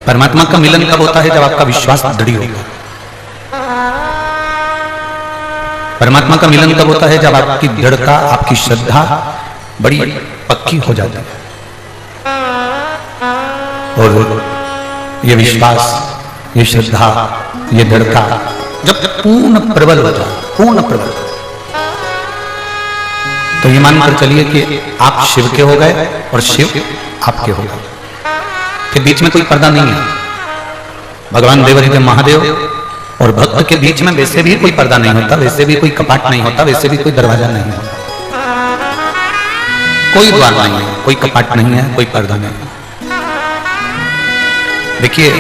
परमात्मा का मिलन कब होता है? जब आपका विश्वास दृढ़ होगा। परमात्मा का मिलन कब होता है? जब आपकी दृढ़ता, आपकी श्रद्धा बड़ी पक्की हो जाती है और ये विश्वास, ये श्रद्धा, ये दृढ़ता जब पूर्ण प्रबल हो जाए, पूर्ण प्रबल, तो ये मानकर चलिए कि आप शिव के हो गए और शिव आपके हो गए। के बीच में कोई पर्दा नहीं है। भगवान देवाधिदेव महादेव और भक्त के बीच में वैसे भी कोई पर्दा नहीं होता, वैसे भी कोई कपाट नहीं होता, वैसे भी कोई दरवाजा नहीं होता, कोई द्वार नहीं है, कोई कपाट नहीं है, कोई पर्दा नहीं है। देखिए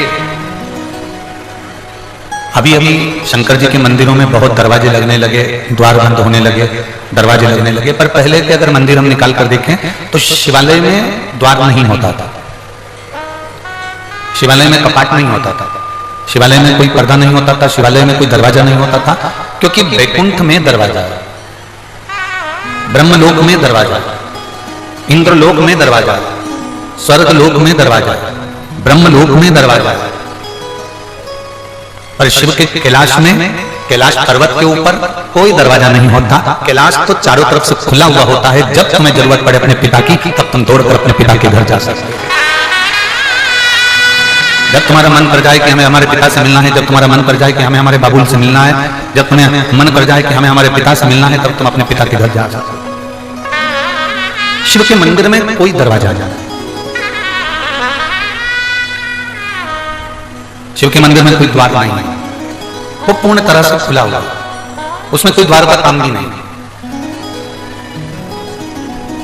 अभी अभी शंकर जी के मंदिरों में बहुत दरवाजे लगने लगे, द्वार बंद होने लगे, दरवाजे लगने लगे। पर पहले के अगर मंदिर हम निकाल कर देखें तो शिवालय में द्वार नहीं होता था, शिवालय में कपाट नहीं होता था, शिवालय में कोई पर्दा नहीं होता था, शिवालय में कोई दरवाजा नहीं होता था, क्योंकि वैकुंठ में दरवाजा है, ब्रह्मलोक में दरवाजा, इंद्रलोक में दरवाजा, स्वर्गलोक में दरवाजा, ब्रह्मलोक में दरवाजा। पर शिव के कैलाश में, कैलाश पर्वत के ऊपर कोई दरवाजा नहीं होता। कैलाश तो चारों तरफ से खुला हुआ होता है। जब तुम्हें जरूरत पड़े अपने पिता की, तब तुम दौड़कर अपने पिता के घर जा सकते हो। जब तुम्हारा मन कर जाए कि हमें हमारे पिता से मिलना है, जब तुम्हारा मन कर जाए कि हमें हमारे बाबुल से मिलना है, जब तुम्हें मन कर जाए कि हमें हमारे पिता से मिलना है, तब तुम अपने पिता के घर जा सकते हो। शिव के मंदिर में कोई दरवाजा नहीं, शिव के मंदिर में कोई द्वार नहीं है, वो पूर्ण तरह से खुला हुआ, उसमें कोई द्वार का काम भी नहीं।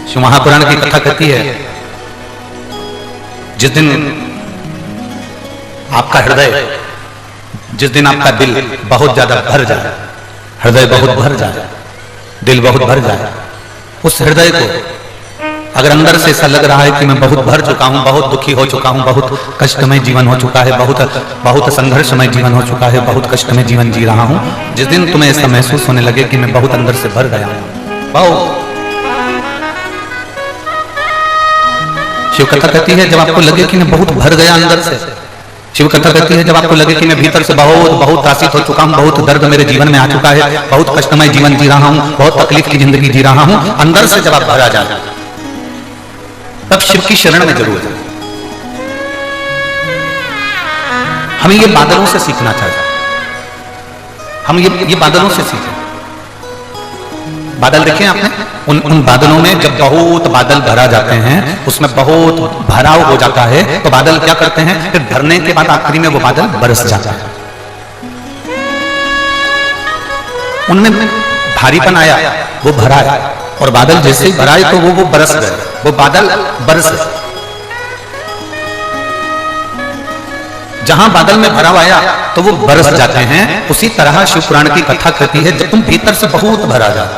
शिव महापुराण की कथा कहती है, जिस दिन आपका हृदय, जिस दिन आपका दिल बहुत ज्यादा भर जाए, हृदय बहुत भर जाए, दिल बहुत भर जाए, उस हृदय को अगर अंदर से ऐसा लग रहा है कि मैं बहुत भर चुका हूं, बहुत दुखी हो चुका हूं, बहुत कष्टमय जीवन हो चुका है, बहुत संघर्षमय जीवन हो चुका है, बहुत कष्टमय जीवन जी रहा हूं, जिस दिन तुम्हें ऐसा महसूस होने लगे कि मैं बहुत अंदर से भर गया हूं, बहुत। शिव कथा कहती है जब आपको लगे कि मैं बहुत भर गया अंदर से, शिव कथा कहती है जब आपको लगे कि मैं भीतर से बहुत त्रासित हो चुका हूं, बहुत दर्द मेरे जीवन में आ चुका है, बहुत कष्टमय जीवन जी रहा हूं, बहुत तकलीफ की जिंदगी जी रहा हूं, अंदर से जब आप भरा जाए, तब शिव की शरण में जरूर जाए। हमें ये बादलों से सीखना चाहिए, हम ये बादलों से सीखें। बादल देखें आपने, उन बादलों में जब बहुत बादल भरा जाते हैं, उसमें बहुत भराव हो जाता है, तो बादल क्या करते हैं, फिर भरने के बाद आखिरी में वो बादल बरस जाता है। उनमें भारीपन आया, वो भरा है, और बादल जैसे ही भराए तो वो बरस गए, वो बादल बरस गए। जहां बादल में भराव आया तो वो बरस जाते हैं। उसी तरह शिव पुराण की कथा कहती है जब तुम भीतर से बहुत भरा जाओ,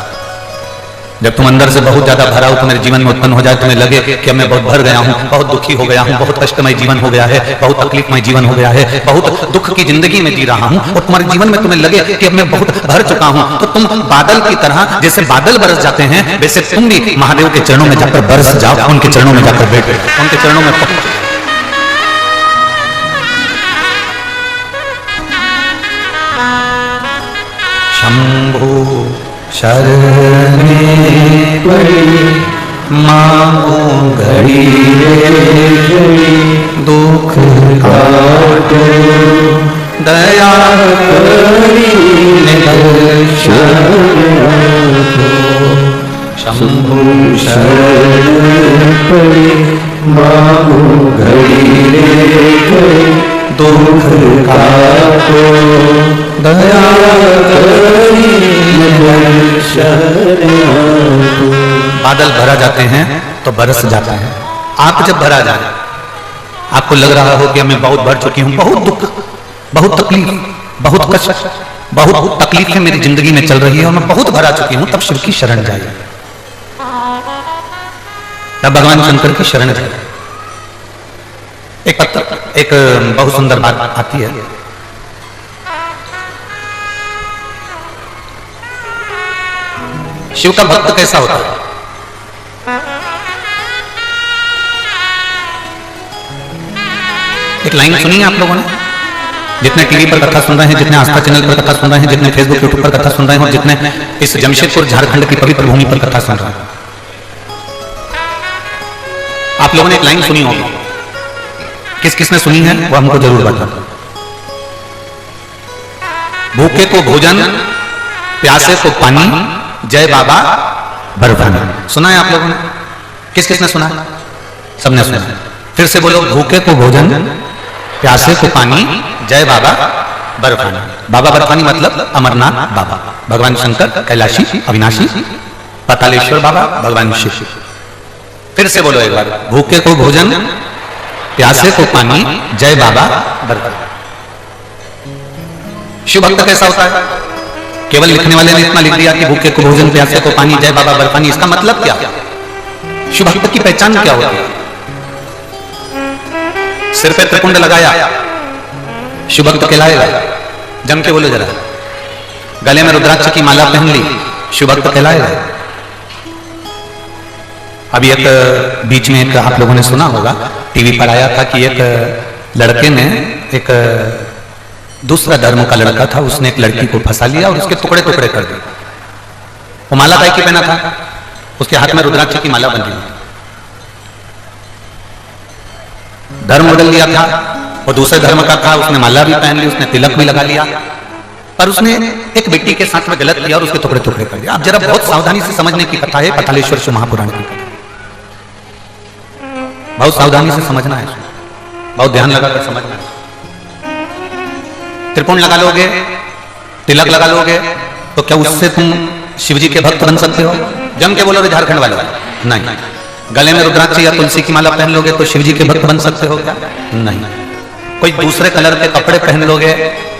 जब तुम अंदर से बहुत ज्यादा भरा हो, तुम्हारे जीवन में उत्पन्न हो जाए, तुम्हें लगे कि मैं बहुत भर गया हूं, बहुत दुखी हो गया हूं, बहुत कष्टमय जीवन हो गया है, बहुत तकलीफमय जीवन हो गया है, बहुत दुख की जिंदगी में जी रहा हूं, और तुम्हारे जीवन में तुम्हें लगे कि अब मैं बहुत भर चुका हूं, तो तुम बादल की तरह, जैसे बादल बरस जाते हैं, वैसे तुम भी महादेव के चरणों में जाकर बरस जाओ, उनके चरणों में जाकर बैठो, उनके चरणों में पहुंच। शंभो शरणे पड़ी मांगो घड़ी दुख काटो दया करी शंभो शरण पड़ी मांगो घड़ी दुख काटो दया करी। बादल भरा जाते हैं तो बरस जाता है। आप जब भरा जाए, आपको लग रहा हो कि मैं बहुत भर चुकी हूं, बहुत दुख, बहुत तकलीफ, बहुत कष्ट, बहुत तकलीफें मेरी जिंदगी में चल रही है और मैं बहुत भरा चुकी हूं, तब शिव की शरण जाइए, तब भगवान शंकर की शरण जाइए। एक बहुत सुंदर बात आती है, शिव का भक्त कैसा होता है? एक लाइन सुनी है आप लोगों ने? जितने टीवी पर कथा सुन रहे हैं, जितने आस्था चैनल पर कथा सुन रहे हैं, जितने फेसबुक यूट्यूब पर कथा सुन रहे हैं और जितने इस जमशेदपुर झारखंड की पवित्र भूमि पर कथा सुन रहे हैं, आप लोगों ने एक लाइन सुनी होगी। किस किसने सुनी है वो हमको जरूर बता। भूखे को भोजन, प्यासे को पानी, जय बाबा बर्फानी। सुना है आप लोगों ने? किस किसने सुना है? सबने सुना। फिर से बोलो, भूखे को भोजन, प्यासे को पानी, जय बाबा बर्फानी। बाबा बर्फानी मतलब अमरनाथ बाबा, भगवान शंकर, कैलाशी, अविनाशी, पातालेश्वर बाबा, भगवान शिव। फिर से बोलो एक बार, भूखे को भोजन, प्यासे को पानी, जय बाबा बर्फानी। शिव भक्त कैसा होता है? केवल लिखने वाले ने इतना लिख दिया कि भूखे को भोजन, प्यासे को पानी, जय बाबा बर्फानी। इसका मतलब क्या? शिव भक्त की पहचान क्या होती है? सिर पे त्रिपुंड लगाया, शिव भक्त कहलाएगा? जम के बोलो जरा। गले में रुद्राक्ष की माला पहन ली, शिव भक्त कहलाएगा? अभी एक बीच में एक आप लोगों ने सुना होगा, टीवी पर आया था कि एक लड़के ने, एक दूसरा धर्म का लड़का था, उसने एक लड़की को फंसा लिया और उसके टुकड़े टुकड़े कर दिए। वो माला काय की पहना था? उसके हाथ में रुद्राक्ष की माला बंधी हुई। धर्म बदल लिया था, वो दूसरे धर्म का था, उसने माला भी पहन ली, उसने तिलक भी लगा लिया, पर उसने एक बेटी के साथ में गलत किया और उसके टुकड़े टुकड़े कर दिया। आप जरा बहुत सावधानी से समझने की कथा है, पातालेश्वर शिव महापुराण की कथा। बहुत सावधानी से समझना है, बहुत ध्यान लगाकर समझना है। त्रिपुंड लगा लोगे, तिलक लगा लोगे, तो क्या उससे तुम शिवजी के भक्त बन सकते हो? जम के बोलोगे झारखंड वाले? नहीं। गले में रुद्राक्ष या तुलसी की माला पहन लोगे तो शिवजी के भक्त बन सकते हो क्या? नहीं। कोई दूसरे कलर के कपड़े पहन लोगे,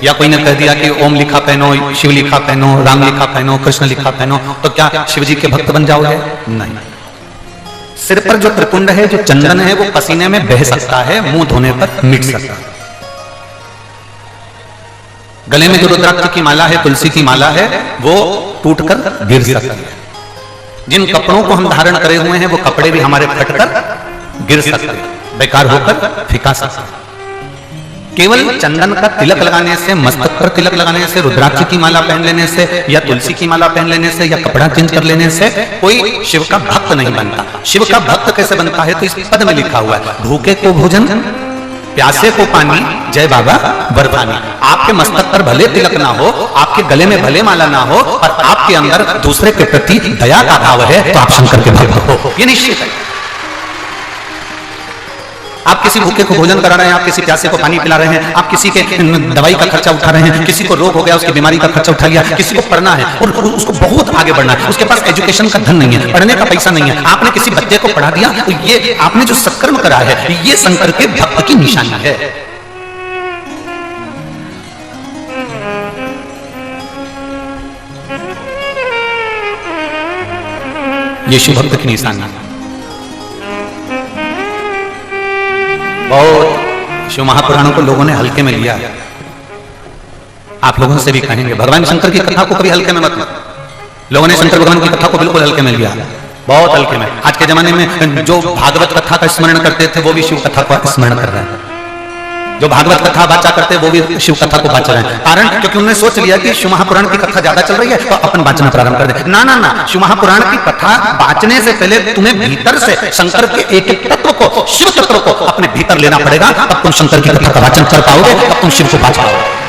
या कोई ने कह दिया कि ओम लिखा पहनो, शिव लिखा पहनो, राम लिखा पहनो, कृष्ण लिखा पहनो, तो क्या शिवजी के भक्त बन जाओगे? नहीं। सिर पर जो त्रिपुंड है, जो चंदन है, वो पसीने में बह सकता है, मुंह धोने पर मिट सकता है। गले में जो रुद्राक्ष की माला है, तुलसी की माला है, वो टूटकर गिर सकती है। जिन कपड़ों को हम धारण करे हुए हैं, वो कपड़े भी हमारे फटकर गिर सकते हैं, बेकार होकर फिका सकते हैं। केवल चंदन का तिलक लगाने से, मस्तक पर तिलक लगाने से, रुद्राक्ष की माला पहन लेने से, या तुलसी की माला पहन लेने से, या कपड़ा चेंज कर लेने से कोई शिव का भक्त नहीं बनता। शिव का भक्त कैसे बनता है? तो इस पद में लिखा हुआ है, भूखे को भोजन, प्यासे को पानी, जय बाबा बर्फानी। आपके मस्तक पर भले तिलक ना हो, आपके गले में भले माला ना हो, पर आपके अंदर दूसरे के प्रति दया का भाव है, तो आप शंकर के भक्त हो, ये निश्चित है। आप किसी भूखे को भोजन करा रहे हैं, आप किसी प्यासे को पानी पिला रहे हैं, आप किसी के दवाई का खर्चा उठा रहे हैं, किसी को रोग हो गया उसकी बीमारी का खर्चा उठा लिया, किसी को पढ़ना है और उसको बहुत आगे बढ़ना है, उसके पास एजुकेशन का धन नहीं है, पढ़ने का पैसा नहीं है, आपने किसी बच्चे को पढ़ा दिया, तो ये आपने जो सत्कर्म करा है, ये शंकर के भक्त की निशानी है। ये शिव भक्त की निशानी है। बहुत शिव महापुराणों को लोगों ने हल्के में लिया है। आप लोगों से भी कहेंगे, भगवान शंकर की कथा को कभी हल्के में मत लो। लोगों ने शंकर भगवान की कथा को बिल्कुल हल्के में लिया, बहुत हल्के में। आज के जमाने में जो भागवत कथा का स्मरण करते थे, वो भी शिव कथा का स्मरण कर रहे हैं। जो भागवत कथा बाचा करते, वो भी शिव कथा को बाच रहे हैं। कारण क्योंकि उन्होंने सोच लिया कि शिव महापुराण की कथा ज्यादा चल रही है, तो अपन बाचना प्रारंभ कर दे। ना ना ना, शिव महापुराण की कथा बाचने से पहले तुम्हें भीतर से शंकर के एक एक तत्व को, शिव तत्व को अपने भीतर लेना पड़ेगा, तब तुम शंकर की कथा का वाचन कर पाओगे, तब तुम शिव को बाच पाओगे।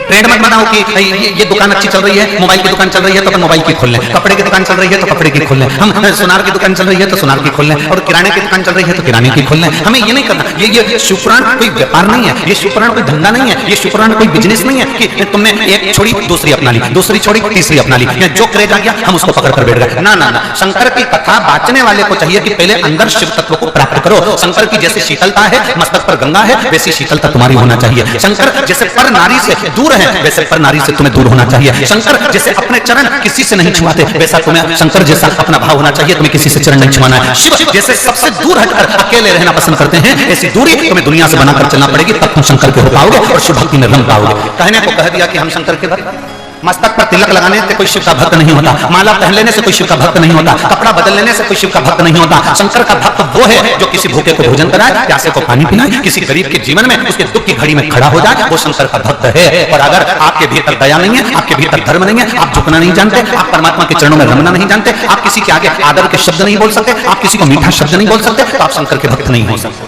ट्रेंड मत बनाओ कि ये दुकान अच्छी चल रही है, मोबाइल की दुकान चल रही है तो अपन मोबाइल की खोल लें, कपड़े की दुकान चल रही है तो कपड़े की खोल लें, हम सुनार की दुकान चल रही है तो सुनार की खोल लें, और किराने की दुकान चल रही है तो किराने की खोल लें। हमें ये नहीं करना। ये शिवपुराण कोई व्यापार नहीं है, ये शिवपुराण कोई धंधा नहीं है, ये शिवपुराण कोई बिजनेस नहीं है कि तुमने एक छोड़ी दूसरी अपना ली, दूसरी छोड़ी तीसरी अपना ली, या जो क्रेज आ गया हम उसको पकड़ कर बैठ गए। ना ना ना, शंकर की कथा बाचने वाले को चाहिए कि पहले अंदर शिव तत्व को प्राप्त करो। शंकर की जैसे शीतलता है, मस्तक पर गंगा है, वैसी शीतलता तुम्हारी होना चाहिए। शंकर जैसे पर नारी से दूर है, वैसे पर नारी से तुम्हें दूर होना चाहिए। शंकर जैसे अपने चरण किसी से नहीं छुआते, वैसा तुम्हें शंकर जैसा अपना भाव होना चाहिए, तुम्हें किसी से चरण नहीं छुआना है। शिव जैसे सबसे दूर हटकर अकेले रहना पसंद करते हैं, ऐसी दूरी तुम्हें दुनिया से बनाकर चलना पड़ेगी, तब तुम शंकर के हो पाओगे और शिव भक्ति में रम पाओगे। कहने को कह दिया कि हम शंकर के भक्त, मस्तक पर तिलक लगाने से कोई शिव का भक्त नहीं होता, माला पहन लेने से कोई शिव का भक्त नहीं होता, कपड़ा बदल लेने से कोई शिव का भक्त नहीं होता। शंकर का भक्त वो है जो किसी भूखे को भोजन कराए, प्यासे को पानी पिलाए, किसी गरीब के जीवन में उसके दुख की घड़ी में खड़ा हो जाए, वो शंकर का भक्त है। और अगर आपके भीतर दया नहीं है, आपके भीतर धर्म नहीं है, आप झुकना नहीं जानते, आप परमात्मा के चरणों में रमना नहीं जानते, आप किसी के आगे आदर के शब्द नहीं बोल सकते, आप किसी को मीठा शब्द नहीं बोल सकते, तो आप शंकर के भक्त नहीं हो सकते,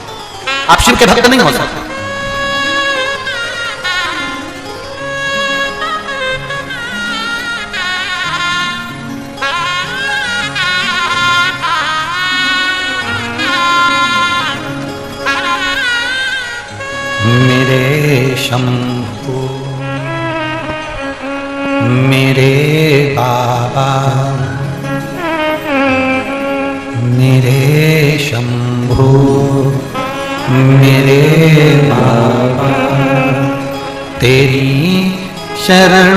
आप शिव के भक्त नहीं हो सकते। मेरे शंभू मेरे बाबा, मेरे शंभू मेरे बाबा, तेरी शरण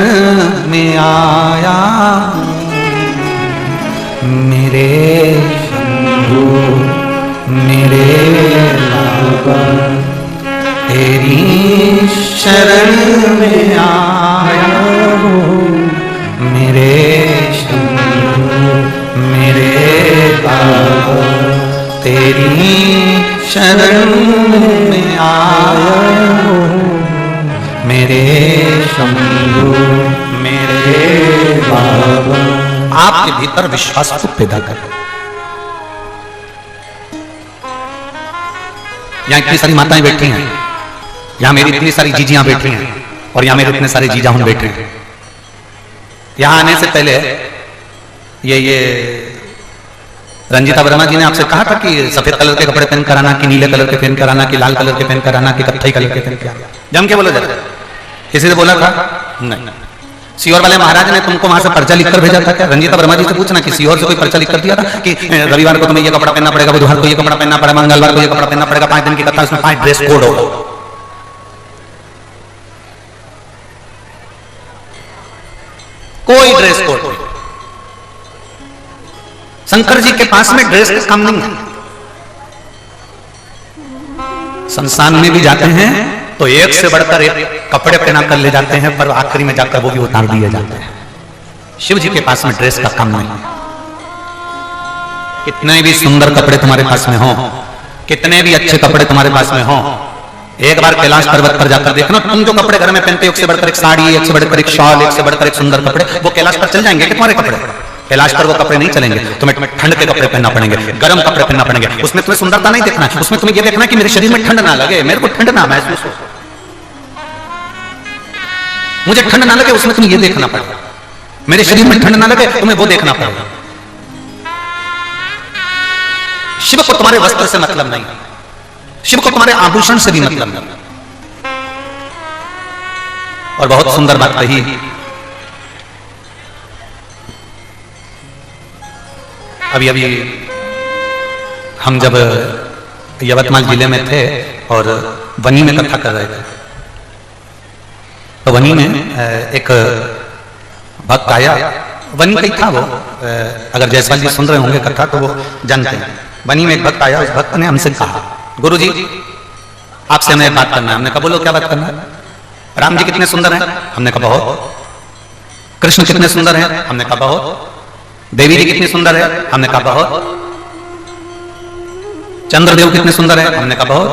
में आया मेरे शंभू मेरे बाबा, तेरी शरण में आया मेरे शंभू मेरे बाबा, तेरी शरण में आया मेरे शंभू मेरे बाबा। आपके भीतर विश्वास को पैदा कर। यहाँ इतनी सारी माताएं बैठी हैं, यहाँ मेरी इतनी सारी जीजियां बैठी हैं, और यहाँ मेरे इतने सारे जीजा हम बैठे हैं। यहाँ आने से पहले ये रंजीता वर्मा जी ने आपसे कहा था कि सफेद कलर के कपड़े पहन कर आना, कि नीले कलर के पहन कर आना, कि लाल कलर के पहन कर आना, कि कत्थई कलर के पहन कर आना। जम के बोला जाता, किसी से बोला था? नहीं। सीहोर वाले महाराज ने तुमको वहां से पर्चा लिखकर भेजा था क्या? रंजीता वर्मा जी से पूछना कि सीहोर से कोई पर्चा लिख कर दिया था कि रविवार को तुम्हें ये कपड़ा पहनना पड़ेगा, बुधवार को ये कपड़ा पहनना पड़ेगा, मंगलवार को ये कपड़ा पहनना पड़ेगा, 5 दिन की कथा, उसमें 5 ड्रेस कोड होगा। कोई ड्रेस कोड नहीं। शंकर जी के पास में ड्रेस का काम नहीं है। संस्थान में भी जाते हैं तो एक से बढ़कर एक कपड़े पहना कर ले जाते हैं, पर आखिरी में जाकर वो भी उतार दिए जाते हैं। शिव जी के पास में ड्रेस का काम नहीं है। कितने भी सुंदर कपड़े तुम्हारे पास में हो, कितने भी अच्छे कपड़े तुम्हारे पास में हो, एक बार कैलाश पर्वत पर जाकर देखना, तुम जो कपड़े घर में पहनते हो, एक से बढ़कर एक साड़ी, एक से बढ़कर एक शॉल, एक से बढ़कर एक सुंदर कपड़े, वो कैलाश पर चल जाएंगे कि तुम्हारे कपड़े? कैलाश पर वो कपड़े नहीं चलेंगे। तुम्हें ठंड के कपड़े पहनना पड़ेंगे, गर्म कपड़े पहनना पड़ेंगे। उसमें तुम्हें सुंदरता नहीं देखना, उसमें तुम्हें ये देखना कि मेरे शरीर में ठंड ना लगे, मेरे को ठंड ना महसूस हो, मुझे ठंड ना लगे, उसमें तुम्हें ये देखना पड़ेगा। मेरे शरीर में ठंड ना लगे, तुम्हें वो देखना पड़ेगा। शिव को तुम्हारे वस्त्र से मतलब नहीं, शिव को तुम्हारे आभूषण से भी मतलब नहीं। और बहुत सुंदर बात कही, अभी अभी हम जब यवतमाल जिले में थे और वनी में कथा कर रहे थे, तो वनी में एक भक्त आया। वनी का ही था वो, अगर जयसवाल जी सुन रहे होंगे कथा तो वो जानते हैं। वनी में एक भक्त आया, उस भक्त ने हमसे कहा, गुरुजी आपसे हमें बात करना है। हमने कहा बोलो क्या बात करना है? राम जी कितने सुंदर हैं? हमने कहा बहुत। कृष्ण कितने सुंदर हैं? हमने कहा बहुत। देवी जी कितनी सुंदर है? हमने कहा बहुत। चंद्रदेव कितने सुंदर है? हमने कहा बहुत।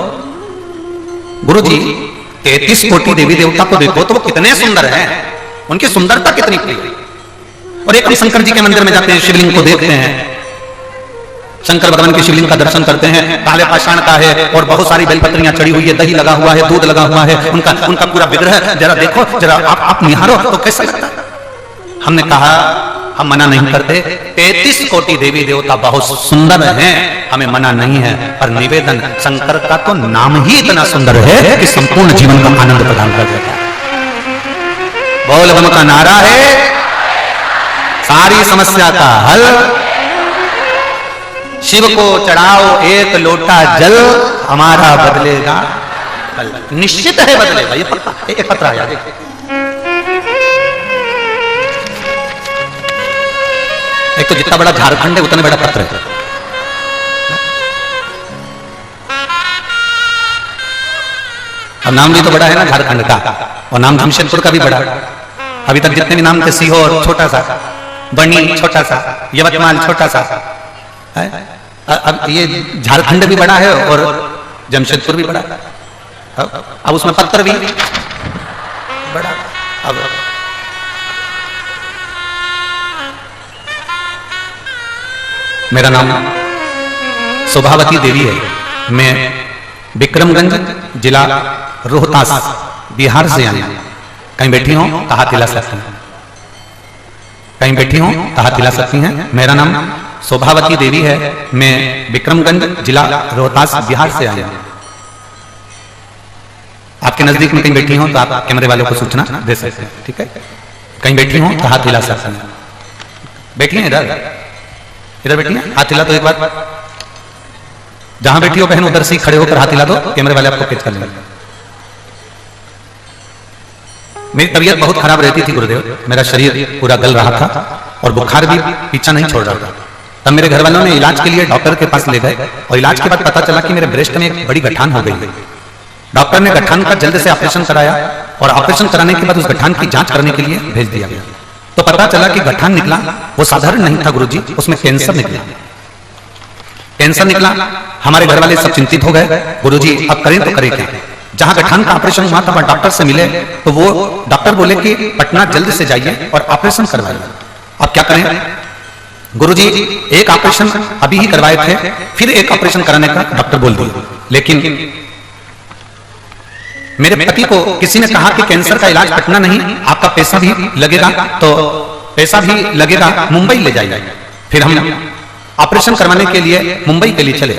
गुरुजी 33 कोटि देवी देवता को देखो तो वो कितने सुंदर हैं, उनकी सुंदरता कितनी प्रिय। और एक हम शंकर जी के मंदिर में जाते हैं, शिवलिंग को देखते हैं, शंकर भगवान के शिवलिंग का दर्शन करते हैं, काले पाषाण का है और बहुत सारी बेलपत्रियां चढ़ी हुई है, दही लगा हुआ है, दूध लगा हुआ है, उनका पूरा विग्रह जरा देखो, जरा आप निहारो तो कैसा लगता है? हमने कहा हम मना नहीं करते, 33 कोटि देवी देवता बहुत सुंदर हैं, हमें मना नहीं है, पर निवेदन शंकर का तो नाम ही इतना सुंदर है कि संपूर्ण जीवन का आनंद प्रदान कर देता है। बोल बम का नारा है, सारी समस्या का हल। शिव को चढ़ाओ एक लोटा जल, हमारा बदलेगा कल। निश्चित है बदलेगा, ये पक्का। एक पत्र आया, एक तो जितना बड़ा झारखंड है उतना बड़ा पत्र है। और नाम भी तो बड़ा है ना झारखंड का, और नाम जमशेदपुर का भी बड़ा है। अभी तक जितने भी नाम थे, सीहोर छोटा सा, बनी छोटा सा, यवतमाल छोटा सा है। अब ये झारखंड भी बड़ा है और जमशेदपुर भी बड़ा है। अब उसमें पत्थर भी बड़ा। अब मेरा नाम शोभावती देवी है। मैं विक्रमगंज जिला रोहतास बिहार से आई। कहीं बैठी हो तो हाथ हिला सकती हैं, कहीं बैठी हो तो हाथ हिला सकती हैं। मेरा नाम शोभावती देवी है। मैं विक्रमगंज जिला रोहतास बिहार से आई। आपके नजदीक में कहीं बैठी हो तो आप कैमरे वालों को सूचना दे सकते हैं, ठीक है। कहीं बैठी हो तो हाथ हिला सकते हैं। बैठी हैं इधर, इधर बैठी हैं, हाथ हिला दो एक बार। जहां बैठी हो बहन उधर से खड़े होकर हाथ हिला दो, कैमरे वाले आपको कैच कर लेंगे। मेरी तबीयत बहुत खराब रहती थी गुरुदेव, मेरा शरीर पूरा गल रहा था और बुखार भी पीछा नहीं छोड़ रहा था। तब मेरे घर वालों ने इलाज के लिए डॉक्टर के पास ले गए और इलाज के बाद पता चला कि मेरे ब्रेस्ट में एक बड़ी गठान हो गई। डॉक्टर ने गठान का जल्द से ऑपरेशन कराया और ऑपरेशन कराने के बाद उस गठान की जांच करने के लिए भेज दिया गया। तो पता चला कि गठान निकला वो साधारण नहीं था गुरुजी, उसमें कैंसर निकला। कैंसर निकला। हमारे घर वाले सब चिंतित हो गए, गुरुजी अब करें तो करें क्या। जहां गठान का ऑपरेशन हुआ था डॉक्टर से मिले तो वो डॉक्टर बोले कि पटना जल्द से जाइए और ऑपरेशन करवाइए। अब क्या करें गुरुजी, एक ऑपरेशन अभी ही करवाए थे, फिर एक ऑपरेशन कराने का डॉक्टर बोल दिया। लेकिन मेरे पति को किसी ने कहा कि कैंसर का इलाज पटना नहीं, आपका पैसा भी लगेगा, तो पैसा भी लगेगा, मुंबई ले जाइए। फिर हम ऑपरेशन करवाने के लिए मुंबई के लिए चले,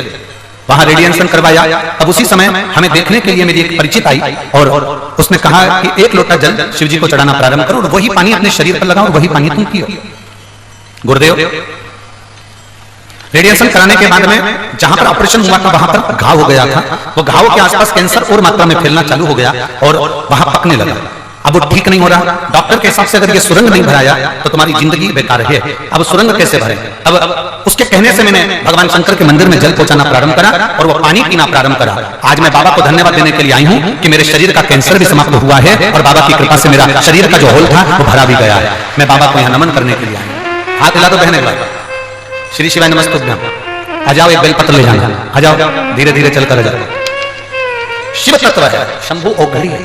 वहां रेडिएशन करवाया। अब उसी समय हमें देखने के लिए मेरी एक परिचित आई और उसने कहा कि एक लोटा जल शिव जी को चढ़ाना प्रारंभ करो और वही पानी अपने शरीर पर लगाओ और वही पानी तुम पियो। गुरुदेव, रेडिएशन कराने के बाद में जहां पर ऑपरेशन हुआ था वहां पर घाव हो गया था। वो घाव के आसपास कैंसर और मात्रा में फैलना चालू हो गया और वहां पकने लगा। अब वो ठीक नहीं हो रहा। डॉक्टर के हिसाब से अगर ये सुरंग नहीं भराया तो तुम्हारी जिंदगी बेकार है। अब सुरंग कैसे भरे। अब उसके कहने से मैंने भगवान शंकर के मंदिर में जल पहुंचाना प्रारंभ करा और वो पानी पीना प्रारंभ करा। आज मैं बाबा को धन्यवाद देने के लिए आई हूं कि मेरे शरीर का कैंसर भी समाप्त हुआ है और बाबा की कृपा से मेरा शरीर का जो होल था वो भरा भी गया है। मैं बाबा को यहाँ नमन करने के लिए आई। हाथ हिला दो बहने भाई। श्री शिवाय नमस्तुभ्यम। आ जाओ, एक बेलपत्र ले जाना। आ जाओ, धीरे धीरे चलकर आ जाओ। शिव तत्व है, शंभु औघड़ी है।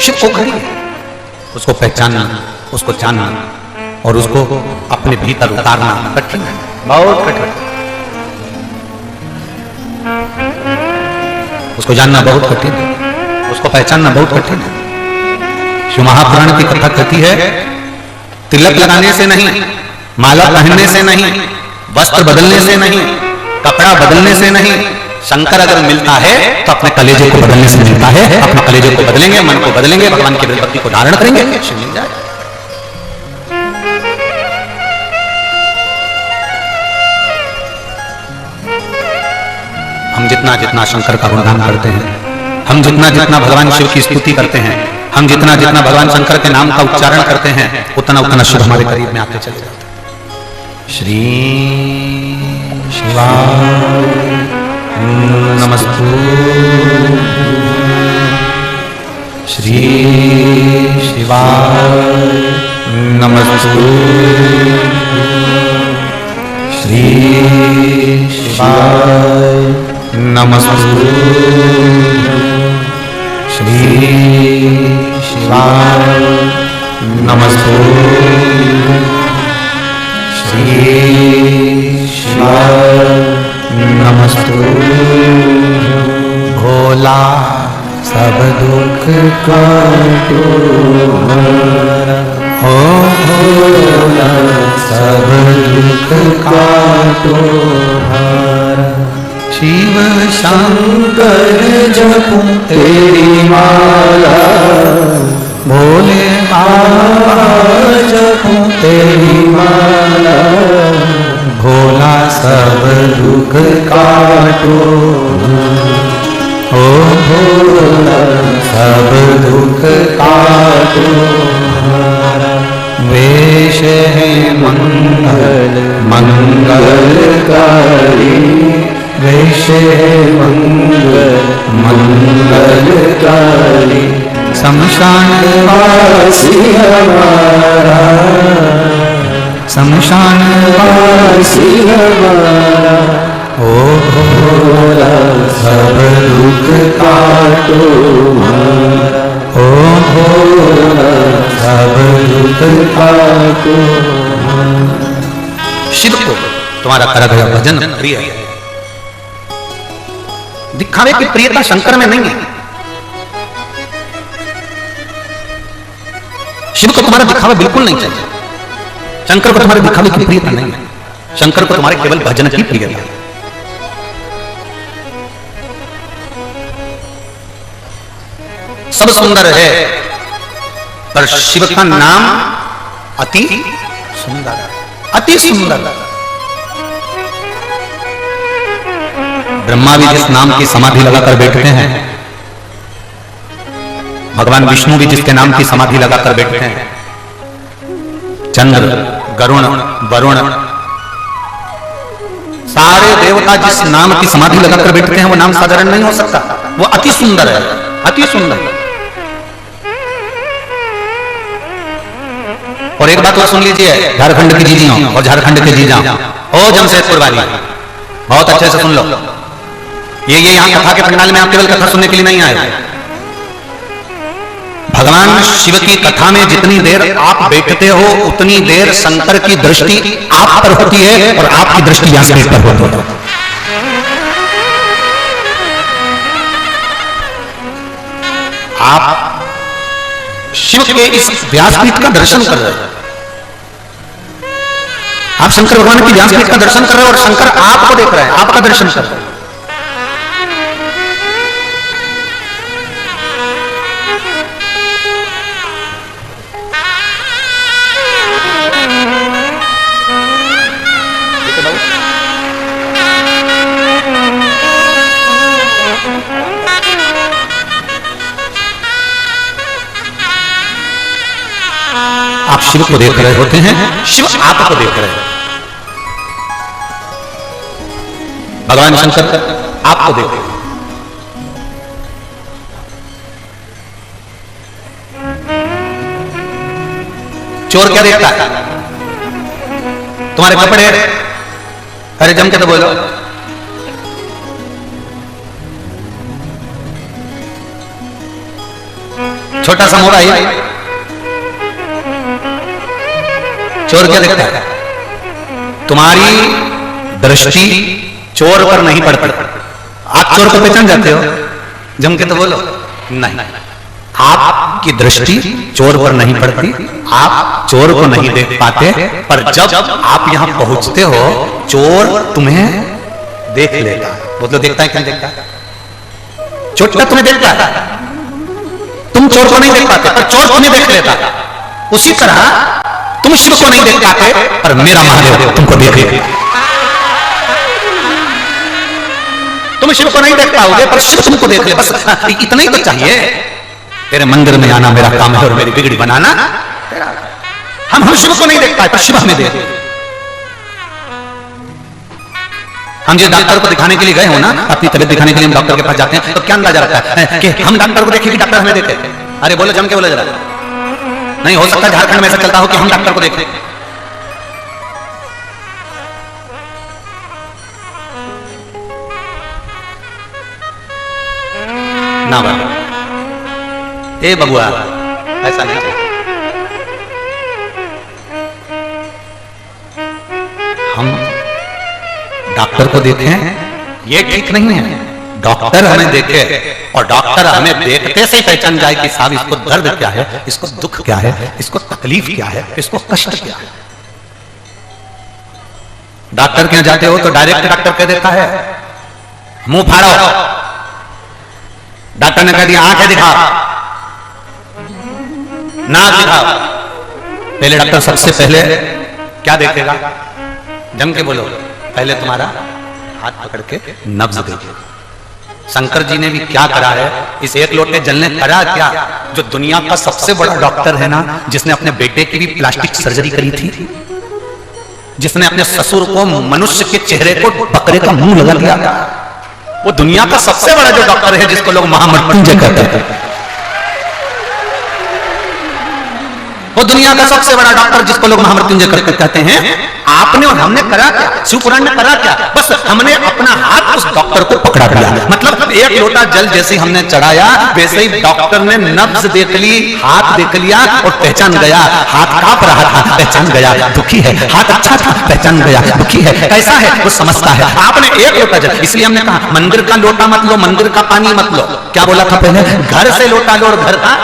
शिव औघड़ी है, उसको पहचानना, उसको जानना और उसको अपने भीतर उतारना कठिन है, बहुत कठिन। उसको जानना बहुत कठिन है, उसको पहचानना बहुत कठिन है। शिव महापुराण की कथा कहती है तिलक लगाने से नहीं, माला पहनने से नहीं, वस्त्र बदलने से नहीं, कपड़ा बदलने से नहीं, शंकर अगर मिलता है तो अपने कलेजे को बदलने से मिलता है। अपने कलेजे को बदलेंगे, मन को बदलेंगे, भगवान की भक्ति को धारण करेंगे, शिव मिल जाए। हम जितना जितना शंकर का गुणगान करते हैं, हम जितना जितना भगवान शिव की स्तुति करते हैं, हम जितना जितना भगवान शंकर के नाम का उच्चारण करते हैं, उतना उतना शिव हमारे करीब में आते चले जाते हैं। श्री शिवाय नमस्तु, श्री शिवाय नमस्तु, श्री शिवाय नमस्तु, श्री शिवाय नमस्तु, श्री शिवाय नमस्तु। भोला सब दुख काटो हो, भोला सब दुख काटो हर। शिव शंकर जपू तेरी माला, भोले बाबा जपू तेरी माला, भोला सब दुख काटो ओ भोला सब दुख काटो। वेश है मंगल मंगलकारी, वेश मंगलकारी, शमशान वासी हमारा, शमशान वासी हमारा, ओ भोला सब दुख काटो हमारा, ओ भोला सब दुख काटो हमारा। शिव को तुम्हारा करा गया भजन प्रिय है। दिखावे की प्रियता शंकर में नहीं है। शिव को तुम्हारा दिखावा बिल्कुल नहीं चाहिए। शंकर को तुम्हारे दिखावे की प्रियता नहीं है। शंकर को तुम्हारे केवल भजन की प्रियता है। सब सुंदर है, पर शिव का नाम अति सुंदर है, अति सुंदर है। ब्रह्मा भी जिस नाम की समाधि लगाकर बैठते हैं, भगवान विष्णु भी जिसके नाम की समाधि लगाकर बैठते हैं, चंद्र, गरुण, वरुण, सारे देवता जिस नाम की समाधि लगाकर बैठते हैं वो नाम साधारण नहीं हो सकता। वो अति सुंदर है, अति सुंदर। और एक बात और सुन लीजिए, झारखंड की जीजियों और झारखंड के जीजा ओ जमशेदपुर वाली, बहुत अच्छे से सुन लो। ये यहाँ कथा के पंडाल में आप केवल कथा सुनने के लिए नहीं आए। भगवान शिव की कथा में जितनी देर आप बैठते हो उतनी देर शंकर की दृष्टि आप पर होती है और आपकी दृष्टि व्यासपीठ पर होती है। आप शिव के इस व्यासपीठ का दर्शन कर रहे हैं। आप शंकर भगवान की व्यासपीठ का दर्शन कर रहे हैं और शंकर आपको देख रहे हैं, आपका दर्शन कर रहे हैं। आप शिव को देख रहे होते हैं, शिव आपको देख रहे हैं। भगवान शंकर आपको देख रहे हैं। चोर क्या देखता है? तुम्हारे कपड़े, अरे जम के तो बोलो। छोटा सा मोबाइल, चोर क्या देखता है? तुम्हारी दृष्टि चोर पर नहीं पड़ती। आप चोर को पहचान जाते हो? जम के तो बोलो। नहीं, आपकी दृष्टि चोर पर नहीं पड़ती, आप चोर को नहीं देख पाते। पर जब आप यहां पहुंचते हो, चोर तुम्हें देख लेगा। मतलब देखता है, क्या देखता है? चोटा तुम्हें देखता है, तुम चोर को नहीं देख पाते, पर चोर तुम्हें देख लेता है। उसी तरह तुम शिव को नहीं देख पाते, पर मेरा महादेव तुमको देख लेगा। तुम शिव को नहीं देख पाओगे, पर शिव तुमको देख ले। बस इतना ही तो चाहिए। तेरे मंदिर में आना मेरा काम है और मेरी बिगड़ी बनाना तेरा। हम शिव को नहीं देख पाए, पर शिव हमें देख। हम जिस डॉक्टर को दिखाने के लिए गए हो ना, अपनी तबीयत दिखाने के लिए हम डॉक्टर के पास जाते हैं, तो क्या अंदाजा रखता है कि हम डॉक्टर को देखें कि डॉक्टर हमें देखे? अरे बोलो, जम के बोलो जरा। नहीं हो सकता झारखंड में ऐसा चलता हो कि हम डॉक्टर को देखें। ना बाबा, ए बबुआ, ऐसा नहीं चाहिए। हम डॉक्टर को देखें ये ठीक नहीं है। डॉक्टर हमें देखे और डॉक्टर हमें देखते से पहचान जाए कि साहब इसको दर्द क्या है, इसको दुख क्या है, इसको तकलीफ क्या है, इसको कष्ट क्या है। डॉक्टर के यहाँ जाते हो तो डायरेक्ट डॉक्टर कह देता है मुंह फाड़ो। डॉक्टर ने कह दिया आंखें दिखाओ, नाक दिखाओ। पहले डॉक्टर सबसे पहले क्या देखेगा? जम के बोलो। पहले तुम्हारा हाथ पकड़ के नब्ज देखेगा। शंकर जी ने भी क्या करा है? इस एक लोटे जल ने करा क्या? जो दुनिया का सबसे बड़ा डॉक्टर है ना, जिसने अपने बेटे की भी प्लास्टिक सर्जरी करी थी, जिसने अपने ससुर को मनुष्य के चेहरे को बकरे का मुंह लगा दिया। वो दुनिया का सबसे बड़ा जो डॉक्टर है जिसको लोग महामृत्युंजय कहते हैं, वो दुनिया का सबसे बड़ा डॉक्टर जिसको लोग महामृत्युंजय कहते हैं, आपने और हमने करा क्या? शिवपुराण ने करा क्या? बस हमने अपना हाथ उस डॉक्टर को पकड़ा दिया। मतलब एक लोटा जल जैसे हमने चढ़ाया, वैसे ही डॉक्टर ने नब्ज देख ली, हाथ देख लिया और पहचान गया। हाथ कांप रहा था, पहचान गया दुखी है। हाथ अच्छा था, पहचान गया दुखी है। कैसा है वो समझता है। आपने एक लोटा जल, इसलिए हमने कहा मंदिर का लोटा मत लो, मंदिर का पानी मत लो। क्या बोला था पहले? घर से लोटा लो और घर का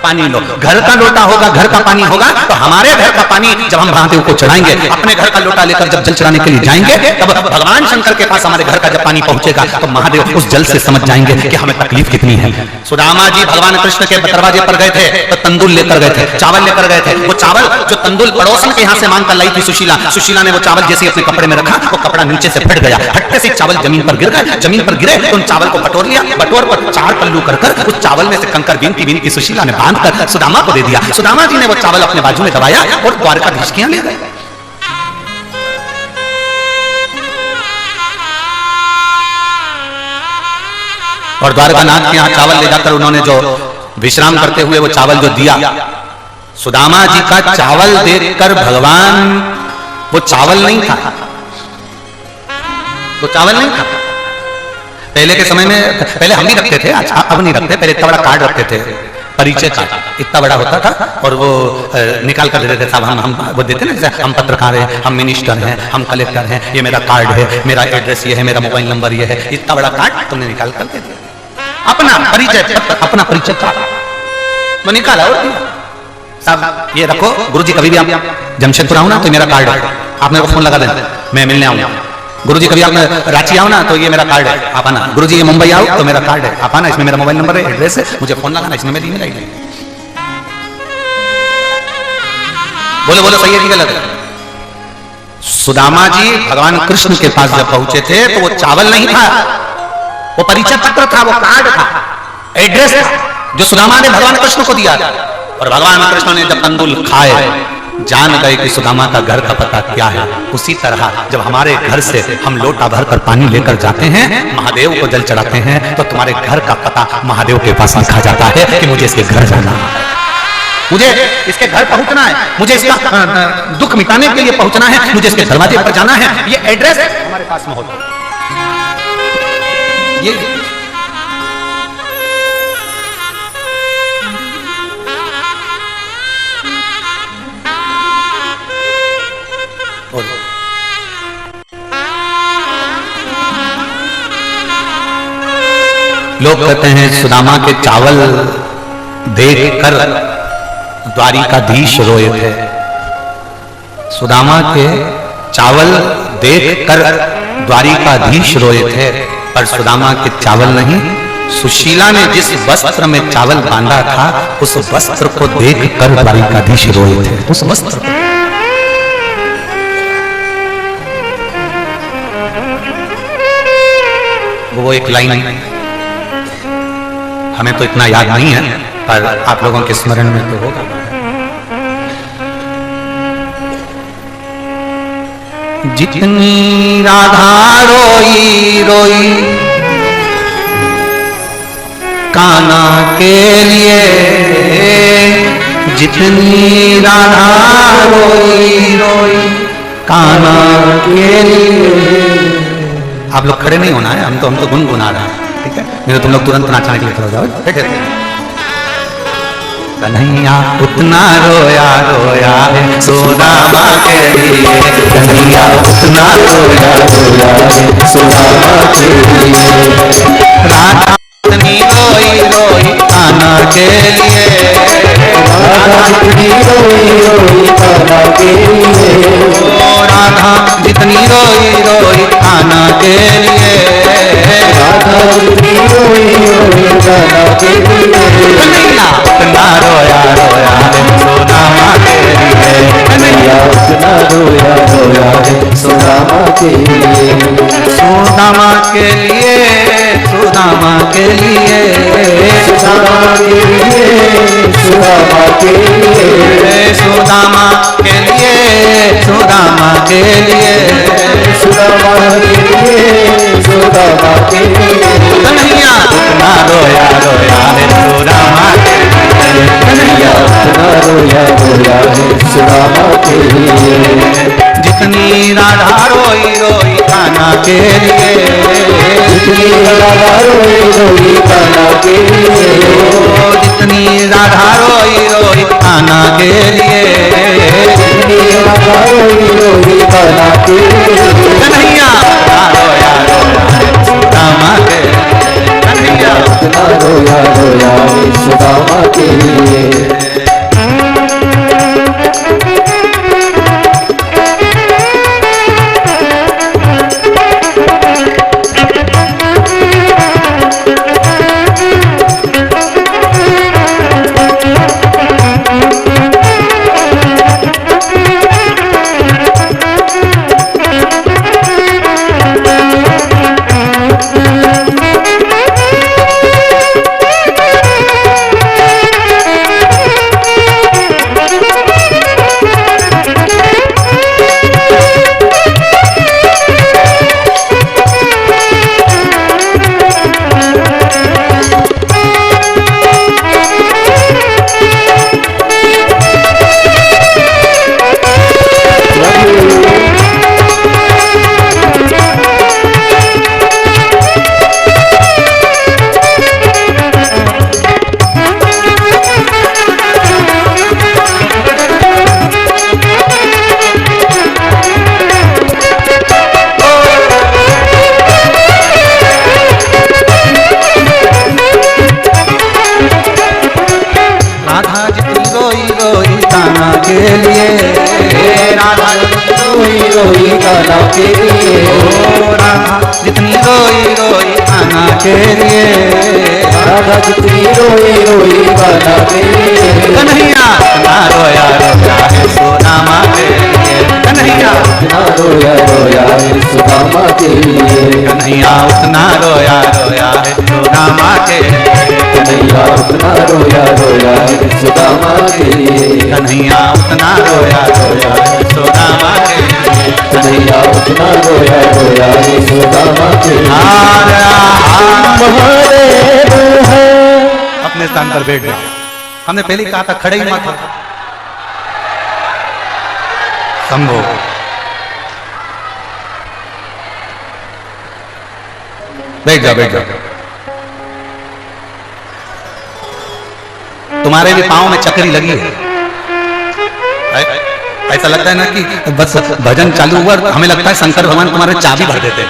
पानी लो। घर का लोटा होगा, घर का पानी होगा, तो हमारे घर का पानी जब हम महादेव को चढ़ाएंगे, अपने घर का लोटा लेकर जब जल चढ़ाने के लिए जाएंगे, तब भगवान शंकर के पास हमारे घर का जब पानी पहुंचेगा तो महादेव उस जल से समझ जाएंगे कि हमें तकलीफ कितनी है। सुदामा जी भगवान कृष्ण के दरवाजे पर गए थे तो तंदूल लेकर गए थे, चावल लेकर गए थे। वो चावल जो तंदूल पड़ोसन के यहाँ से मांग कर लाई थी सुशीला, सुशीला ने वो चावल जैसे अपने कपड़े में रखा, वो कपड़ा नीचे से फट गया। फटने से चावल जमीन पर गिर गए। जमीन पर गिरे तो उन चावल को बटोर लिया, बटोर पर 4 पल्लू कर उस चावल में से कंकर बीनती सुशीला ने बांध कर सुदामा को दे दिया। सुदामा जी ने वो चावल अपने बाजू में दबाया और द्वारकाधीश के यहाँ ले गए। और द्वारकानाथ के यहाँ चावल ले जाकर उन्होंने जो विश्राम करते हुए वो चावल जो दिया, सुदामा जी का चावल देखकर भगवान वो चावल नहीं खा, वो चावल नहीं खा। पहले के समय में, पहले हम भी रखते थे, अब नहीं रखते। पहले इतना बड़ा कार्ड रखते थे, परिचय कार्ड इतना बड़ा होता था, और वो निकाल कर देते थे। साहब हम वो देते ना, जैसे हम पत्रकार हैं, हम मिनिस्टर हैं, हम कलेक्टर हैं, ये मेरा कार्ड है, मेरा एड्रेस ये है, मेरा मोबाइल नंबर ये है। इतना बड़ा कार्ड तुमने निकाल कर दे दिया, अपना परिचय, अपना परिचय कार्ड वो निकाला और दिया। साहब ये रखो, गुरुजी कभी भी आप जमशेदपुर आओ ना तो मेरा कार्ड है, आप मेरे को फोन लगा देना, मैं मिलने आऊंगा। गुरुजी कभी आप रांची आओ ना तो ये मेरा कार्ड है, आप आना। गुरुजी ये मुंबई आओ तो मेरा कार्ड है, आप आना, इसमें मेरा मोबाइल नंबर है, एड्रेस है, मुझे फोन लगाना, इसमें मेरी ईमेल आईडी। बोलो बोलो, सही है कि गलत है? सुदामा जी भगवान कृष्ण के पास जब पहुंचे थे तो वो चावल नहीं था, वो परिचय पत्र था, वो कार्ड था, एड्रेस था, जो सुदामा ने भगवान कृष्ण को दिया। और भगवान कृष्ण ने जब तंदूल खाए, जान गए कि सुदामा का घर का पता क्या है। उसी तरह जब हमारे घर से हम लोटा भर कर पानी लेकर जाते हैं, महादेव को जल चढ़ाते हैं, तो तुम्हारे घर का पता महादेव के पास लिखा जाता है कि मुझे इसके घर जाना है, मुझे इसके घर पहुंचना है, मुझे इसका दुख मिटाने के लिए पहुंचना है, मुझे इसके दरवाजे पर जाना है। ये एड्रेस हमारे पास में होता है। ये लोग कहते हैं सुदामा के चावल देखकर द्वारिकाधीश रोए थे। सुदामा के चावल देखकर द्वारिकाधीश रोए थे, पर सुदामा के चावल नहीं, सुशीला ने जिस वस्त्र में चावल बांधा था उस वस्त्र को देखकर द्वारिकाधीश रोए थे। उस वस्त्र को वो एक लाइन हमें तो इतना याद नहीं है, पर आप लोगों के स्मरण में तो होगा। जितनी राधा रोई रोई कान्हा के लिए, जितनी राधा रोई रोई कान्हा के लिए। आप लोग खड़े नहीं होना है, हम तो गुनगुना रहे हैं, ठीक है? नहीं तो तुम लोग तुरंत नाचने के लिए खड़े हो जाओ, बैठे। कन्हैया उतना रोया रोया है सुदामा के लिए, कन्हैया उतना रोया रोया है सुदामा के लिए। राधा उतनी रोई रोई कान्हा के लिए, राधा उतनी रोई रोई कान्हा के लिए। राधा जितनी रोई रोई कान्हा के लिए, राधा जितनी रोई रोई कान्हा के लिए। कन्हैया उतना रोया रोया है सुदामा के लिए, कन्हैया उतना रोया रोया है सुदामा के लिए। सुदामा के लिए सुदामा के लिए, सुदामा के लिए, सुदामा के लिए, सुदामा के लिए, सुदामा के लिए, सुदामा के लिए, सुदामा के लिए। कन्हैया उतना रोया रोया है सुदामा के लिए, कन्हैया उतना रोया रोया है सुदामा के लिए। जितनी राधा रोई रोई कान्हा के लिए, जितनी राधा रोई रोई कान्हा के लिए, जितनी राधा रोई रोई कान्हा के लिए, जितनी राधा रोई रोई कान्हा के लिए। कन्हैया रोया रोया है सुदामा के लिए, कन्हैया उतना रोया रोया है सुदामा के लिए। जितनी रोई रोई कान्हा के लिए, राधा जितनी रोई रोई कान्हा के लिए। कन्हैया उतना रोया रोया है सुदामा के लिए, कन्हैया उतना रोया रोया है सुदामा के लिए। कन्हैया उतना रोया रोया है सुदामा के लिए, कन्हैया उतना रोया रोया है सुदामा के लिए। कन्हैया उतना रोया रोया है सुदामा के लिए, कन्हैया उतना रोया रोया है सुदामा के लिए। महादेव है। अपने स्थान पर बैठ गए। हमने पहले कहा था खड़े ही मत हो। शंभो बैठ जाओ बैठ जाओ। तुम्हारे भी पांव में चक्री लगी है। ऐसा लगता है ना कि बस भजन चालू हुआ, हमें लगता है शंकर भगवान तुम्हारे चाबी भर देते हैं।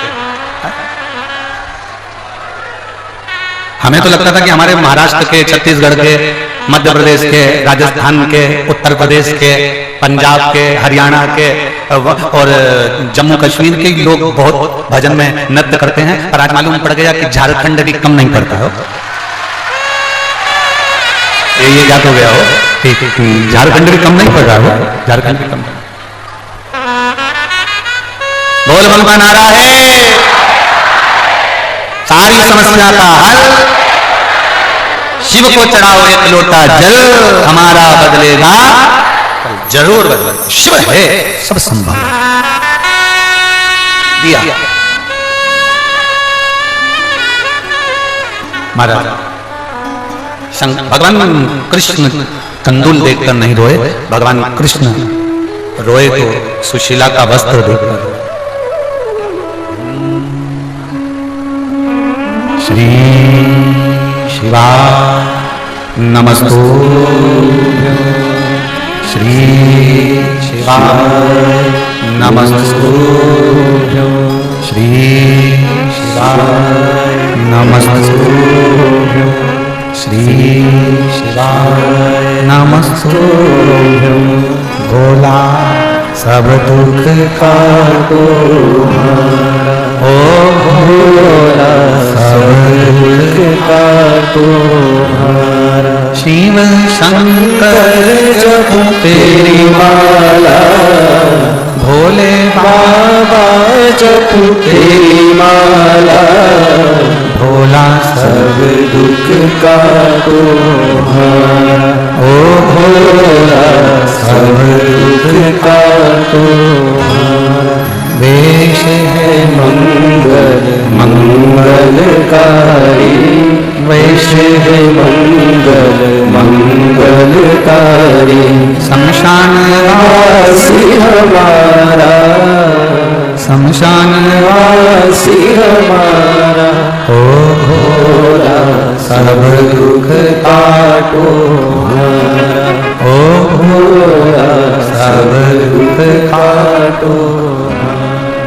हमें तो लगता था कि हमारे महाराष्ट्र के, छत्तीसगढ़ के, मध्य प्रदेश के, राजस्थान के, उत्तर प्रदेश के, पंजाब के, हरियाणा के और जम्मू कश्मीर के लोग बहुत भजन में नृत्य करते हैं, पर आज मालूम पड़ गया कि झारखंड भी कम नहीं करता हो। ये याद हो गया हो। ठीक, झारखंड भी कम नहीं पड़ रहा हो, झारखंड भी कम। बोल बल का नारा है, सारी समस्या का हल, शिव को चढ़ाओ एक लोटा जल, हमारा बदलेगा जरूर बदलेगा। शिव है सब संभव। दिया महाराज भगवान कृष्ण कंदूल देखकर नहीं रोए, भगवान कृष्ण रोए तो सुशीला का वस्त्र देखकर। श्री शिवा नमस्तुभ्यं, श्री शिवा नमस्तुभ्यं, श्री शिवा नमस्तुभ्यं, श्री शिवाय नमस्तुभ्यं। भोला सब दुख का तुम्हारा, ओ भोला सब दुख का तुम्हारा। शिव शंकर जपो तेरी माला, भोले बाबा जपो तेरी माला, भोला भोला सब दुख का तो हारा। ओ भोला सब दुख का तो हारा। वेश है मंगल मंगलकारी, वेश है मंगल मंगलकारी। शमशान वासी हमारा, शमशान वासी हमारा। ओ भोला सब दुख काटो हमारा। ओ भोला सब दुख काटो।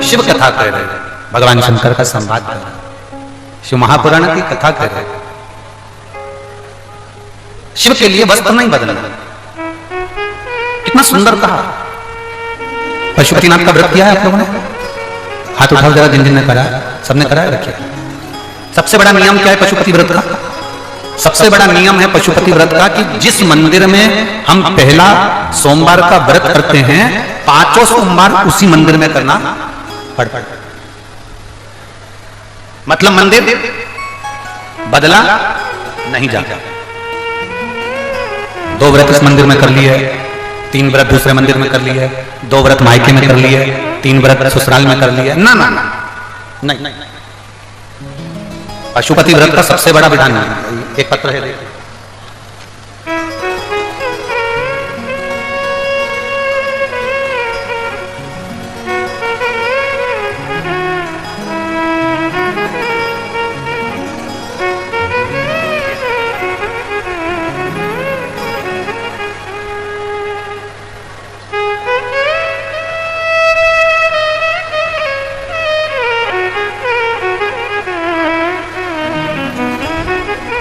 शिव कथा कह रहे हैं, भगवान शंकर का संवाद कर रहे हैं, शिव महापुराण की कथा कह रहे हैं। शिव के लिए वस्त्र नहीं बदलना। कितना सुंदर कहा। पशुपतिनाथ का व्रत किया है आप लोगों ने? हाथ उठाओ जरा, जिन जिन ने करा, सबने कराया, रखिए। सबसे बड़ा नियम क्या है पशुपति व्रत का? सबसे बड़ा नियम है पशुपति व्रत का कि जिस मंदिर में हम पहला सोमवार का व्रत करते हैं, 5 सोमवार उसी मंदिर में करना पड़ता है। मतलब मंदिर बदला नहीं जाता। 2 व्रत इस मंदिर में कर लिए, 3 व्रत दूसरे मंदिर में कर लिए, 2 व्रत मायके में कर लिए, 3 व्रत ससुराल में कर लिए। ना ना नहीं, पशुपति व्रत का सबसे बड़ा विधान है। एक पत्र है,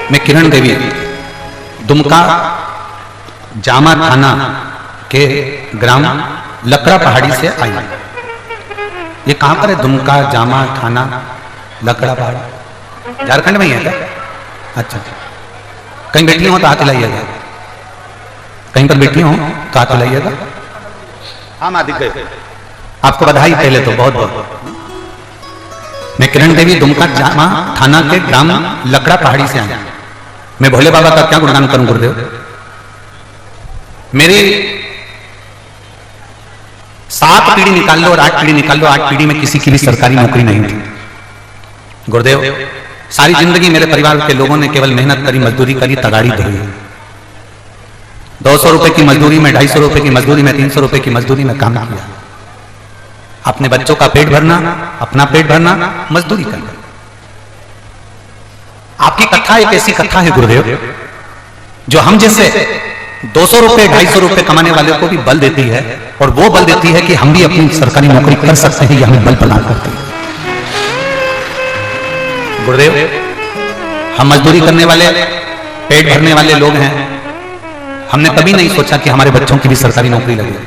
मैं किरण देवी दुमका जामा थाना के ग्राम लकड़ा पहाड़ी से आई। ये कहां पर है? दुमका जामा थाना लकड़ा पहाड़ी, झारखंड में ही है क्या? अच्छा, कहीं बैठी हो तो हाथ हिलाइएगा, कहीं पर बैठी हो तो हाथ हिलाइएगा। हाँ मां दिख गए, आपको बधाई पहले तो बहुत बहुत। मैं किरण देवी दुमका जामा थाना के ग्राम लकड़ा पहाड़ी से आई। मैं भोले बाबा का क्या गुणगान करूं गुरुदेव। मेरी 7 पीढ़ी निकाल लो और 8 पीढ़ी निकाल लो, 8 पीढ़ी में किसी की भी सरकारी नौकरी नहीं थी गुरुदेव। सारी जिंदगी मेरे परिवार के लोगों ने केवल मेहनत करी, मजदूरी करी, तगाड़ी धरी। 200 रुपए की मजदूरी में, 250 रुपए की मजदूरी में, 300 रुपए की मजदूरी में काम किया। अपने बच्चों का पेट भरना, अपना पेट भरना, मजदूरी करना। आपकी कथा एक ऐसी कथा है गुरुदेव जो हम जैसे 200 रुपए 250 रुपए कमाने वाले को भी बल देती है, और वो बल देती है कि हम भी अपनी सरकारी नौकरी कर सकते हैं, ये हमें बल प्रदान करती है गुरुदेव। हम मजदूरी करने वाले, पेट भरने वाले लोग हैं। हमने कभी नहीं सोचा कि हमारे बच्चों की भी सरकारी नौकरी लगे।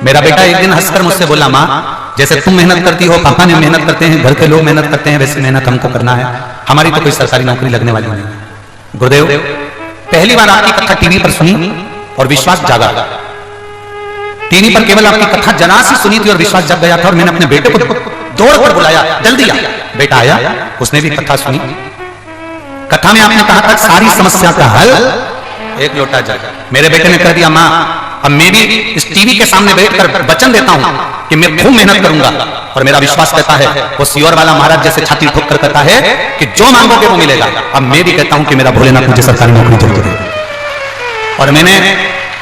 मेरा बेटा एक दिन हंसकर मुझसे बोला, माँ जैसे तुम मेहनत करती हो, पापा ने मेहनत करते हैं, घर के लोग मेहनत करते हैं, वैसे मेहनत हमको करना है। हमारी तो कोई सरकारी नौकरी लगने वाली नहीं। गुरुदेव पहली बार आपकी कथा टीवी पर सुनी और विश्वास जागा। टीवी पर केवल आपकी कथा जरा सी सुनी थी और विश्वास जग गया था, और मैंने अपने बेटे को दौड़कर बुलाया, जल्दी आ। बेटा आया, उसने भी कथा सुनी। कथा में आपने कहा था सारी समस्या का हल एक लोटा जल। मेरे बेटे ने कह दिया, माँ अब मैं भी इस टीवी के सामने बैठकर वचन देता हूं कि मैं खूब मेहनत करूंगा, और मेरा विश्वास कहता है, वो सियोर वाला महाराज जैसे छाती ठोक कर कहता है कि जो मांगोगे वो मिलेगा। अब मैं भी कहता हूं कि मेरा भोलेनाथ मुझे सरकारी नौकरी जरूर दे। और मैंने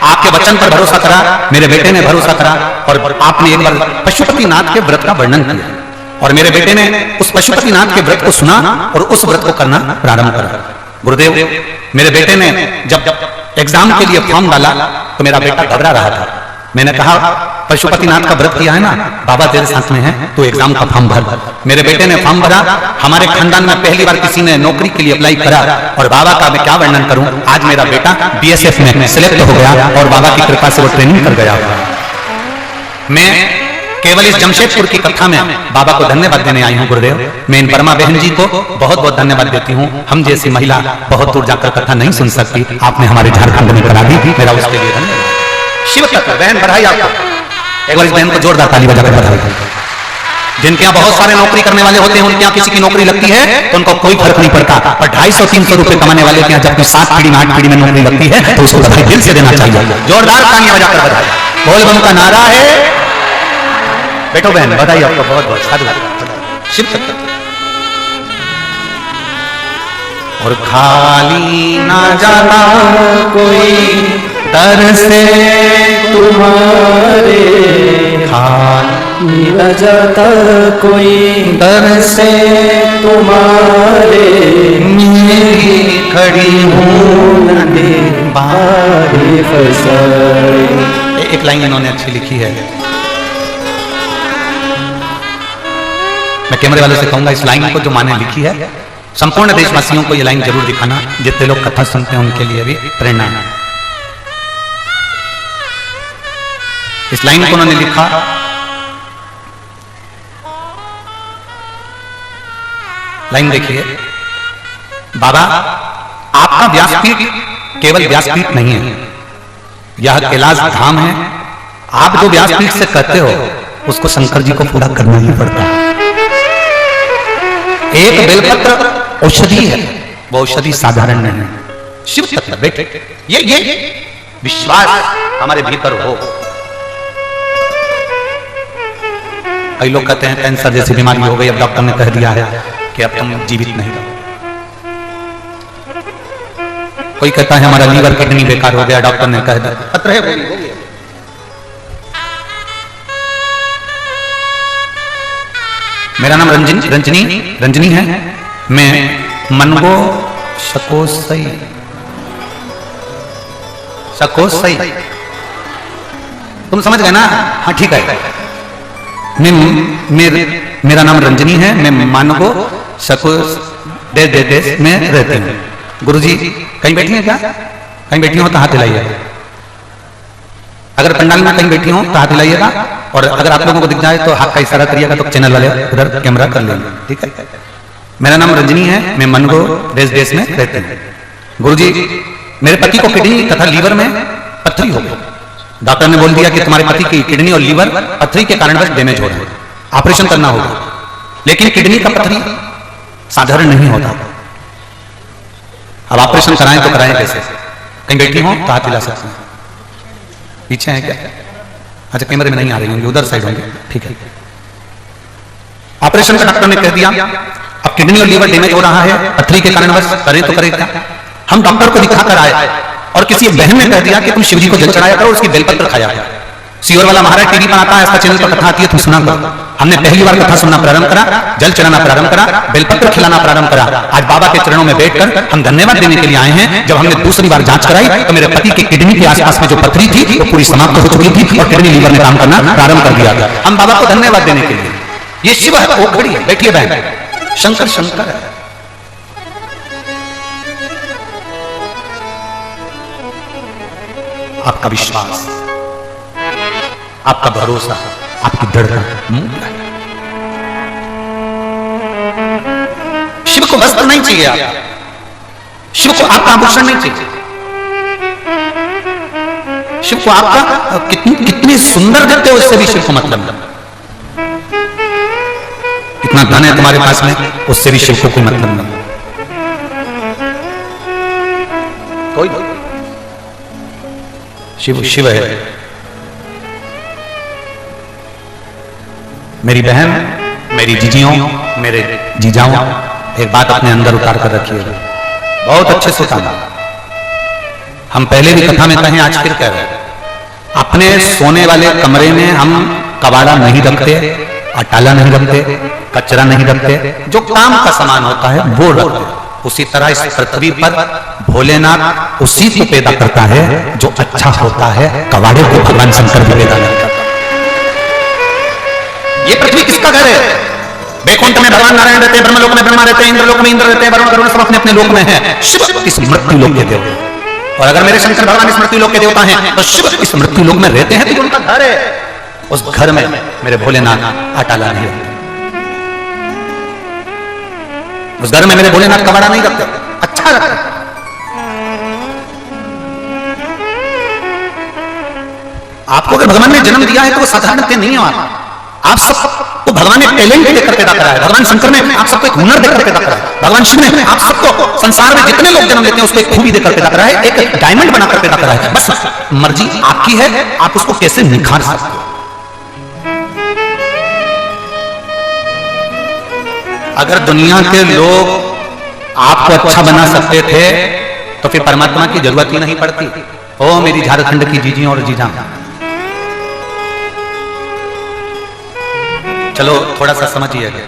आपके वचन पर भरोसा करा, मेरे बेटे ने भरोसा करा, और आपने एक बार पशुपतिनाथ के व्रत का वर्णन किया, और मेरे बेटे ने उस पशुपतिनाथ के व्रत को सुना और उस व्रत को करना प्रारंभ करा। गुरुदेव मेरे बेटे ने जब एग्जाम के लिए फॉर्म डाला तो मेरा बेटा घबरा रहा था। मैंने कहा, पशुपतिनाथ का व्रत किया है ना, बाबा तेरे साथ में है, तो एग्जाम का फॉर्म भर। मेरे बेटे ने फॉर्म भरा। हमारे खानदान में पहली बार किसी ने नौकरी के लिए अप्लाई करा, और बाबा का मैं क्या वर्णन करूं, आज मेरा बेटा बीएसएफ में सिलेक्ट हो गया, और बाबा की कृपा से वो ट्रेनिंग कर गया। मैं केवल इस जमशेदपुर की कथा में बाबा को धन्यवाद देने आई हूं गुरुदेव। मैं इन परमा बहन जी को बहुत बहुत धन्यवाद देती हूं। हम जैसी महिला बहुत दूर जाकर कथा नहीं सुन सकती, आपने हमारे झारखंड में करा दी, मेरा उसके लिए धन्यवाद। शिव कथा बहन, बधाई आपको। एक बार इस बहन को जोरदार ताली बजाकर बधाई। जिनके यहाँ बहुत सारे नौकरी करने वाले होते हैं, उनके यहाँ किसी की नौकरी लगती है तो उनको कोई फर्क नहीं पड़ता, और 250-300 रुपए कमाने वाले के यहाँ जब 7 पीढ़ी में 8 पीढ़ी में नौकरी लगती है तो उसको बधाई दिल से देना चाहिए। जोरदार तालियां बजाकर बधाई। बोल बम का नारा है। बैठो बहन, बधाई आपको बहुत बहुत साधु शिव तक। और खाली ना जाता कोई दर से तुम्हारे, खाली न जाता कोई दर से तुम्हारे, मेरी खड़ी हूँ नदी बारी फसाए। एक लाइन इन्होंने अच्छी लिखी है, मैं कैमरे वालों से कहूंगा इस लाइन को जो माने लिखी है, संपूर्ण देशवासियों को ये लाइन जरूर दिखाना, जितने लोग कथा सुनते हैं उनके लिए भी प्रेरणा है। इस लाइन को उन्होंने लिखा, लाइन देखिए, बाबा आपका व्यासपीठ केवल व्यासपीठ नहीं है, यह कैलाश धाम है। आप जो व्यासपीठ से कहते हो उसको शंकर जी को पूरा करना ही पड़ता है। एक बेलपत्र औषधि है, वो औषधि साधारण नहीं है, शिव तत्व। बेटे ये विश्वास हमारे भीतर हो। कई लोग कहते हैं कैंसर जैसी बीमारी हो गई, अब डॉक्टर ने कह दिया है कि अब तुम जीवित नहीं रहो। कोई कहता है हमारा लीवर किडनी बेकार हो गया, डॉक्टर ने कह दिया खतरा है। मेरा नाम रंजनी है, मैं मनगो शकोसई तुम समझ गए ना? हाँ ठीक है। मेरा नाम रंजनी है, मैं मानगो शकोस देश में रहती हूँ। गुरुजी कहीं बैठी हैं क्या? कहीं बैठी हो तो हाथ हिलाइए। अगर पंडाल में कहीं बैठी हो तो हाथ हिलाइएगा, और अगर आप लोगों को दिख जाए तो हाथ का इशारा करिएगा, तो चैनल वाले उधर कैमरा कर लेंगे, ठीक है? मेरा नाम रंजनी है, मैं मनगो देश में रहती हूँ। गुरुजी मेरे पति को किडनी तथा लीवर में पथरी हो गई। डॉक्टर ने बोल दिया कि तुम्हारे पति की किडनी और लीवर पथरी के कारणवश डैमेज हो रहे हैं, ऑपरेशन करना होगा। लेकिन किडनी का पथरी साधारण नहीं होता, अब ऑपरेशन कराएं तो कराएं कैसे? कहीं बैठी हो तो हाथ हिला सकते हैं। पीछे है क्या? अच्छा कैमरे में नहीं आ रही होंगे, उधर साइड होंगे, ठीक है। ऑपरेशन का डॉक्टर ने कह दिया अब किडनी और लीवर डैमेज हो रहा है, पथरी के कारणवश करें तो करें क्या? हम डॉक्टर को दिखा कर आए और किसी बहन ने कह दिया कि तुम शिवजी को जल चढ़ाया करो, उसकी बेलपत्र खाया करो। सीवर वाला महाराज टीवी पर आता है, इसका चैनल पर कथा आती है, तुम सुना करो। हमने पहली बार कथा सुनना प्रारंभ करा, जल चढ़ाना प्रारंभ करा, बेलपत्र खिलाना प्रारंभ करा। आज बाबा के चरणों में बैठकर हम धन्यवाद देने के लिए आए हैं। जब हमने दूसरी बार जांच कराई तो मेरे पति की किडनी के आसपास में जो पथरी थी वो पूरी समाप्त हो चुकी थी और किडनी लीवर ने काम करना प्रारंभ कर दिया था। हम बाबा को धन्यवाद देने के लिए, ये शिव है, वो खड़ी है, बैठिए बहन, शंकर शंकर है। आपका विश्वास, आपका भरोसा, आपकी धड़कन शिव को वस्त्र नहीं चाहिए, आप शिव को आपका आभूषण नहीं चाहिए, शिव को आपका कितनी सुंदर दिखते हो उससे भी शिव को मतलब नहीं। कितना धन है तुम्हारे पास में उससे भी शिव को कोई मतलब नहीं। कोई शिव शिव है। मेरी बहन, मेरी जीजियों, मेरे जीजाओं, एक बात अपने अंदर उतार कर रखिएगा, बहुत अच्छे से सुना। हम पहले भी कथा में कहें, आज फिर कह रहे हैं, अपने सोने वाले कमरे में हम कबाड़ा नहीं रखते, अटाला नहीं रखते, कचरा नहीं रखते, जो काम का सामान होता है वो रखते। उसी तरह इस पृथ्वी पर भोलेनाथ उसी को पैदा करता है जो अच्छा होता है, कबाड़े को भगवान शंकर भी पैदा नहीं करता। ये पृथ्वी किसका घर है? वैकुंठ में भगवान नारायण रहते हैं, ब्रह्मलोक में ब्रह्मा रहते हैं, इंद्रलोक में इंद्र रहते हैं, वरुण गरुड़ सब अपने अपने लोक में है। शिव इस मृत्यु लोक के देवता, और अगर मेरे शंकर भगवान इस मृत्यु लोक के देवता हैं तो शिव इस मृत्यु लोक में रहते हैं, तो उनका घर है। उस घर में मेरे भोलेनाथ अटाला नहीं रहते, उस घर में मेरे भोलेनाथ कबाड़ा नहीं रखते, अच्छा रखते। आपको अगर भगवान ने जन्म दिया है तो वो साधारण नहीं हो, आप सबको भगवान ने टैलेंट देकर पैदा करा है। भगवान शंकर ने आप सबको एक हुनर देकर पैदा करा है। भगवान शिव ने आप सबको संसार में जितने लोग जन्म लेते हैं उसको एक खूबी देकर पैदा करा है, एक डायमंड बनाकर पैदा करा है। बस मर्जी आपकी है, आप उसको कैसे निखार सकते हो। अगर दुनिया के लोग आपको अच्छा बना सकते थे तो फिर परमात्मा की जरूरत ही नहीं पड़ती। ओ मेरी झारखंड की जीजी और जीजा, चलो थोड़ा सा समझिएगा।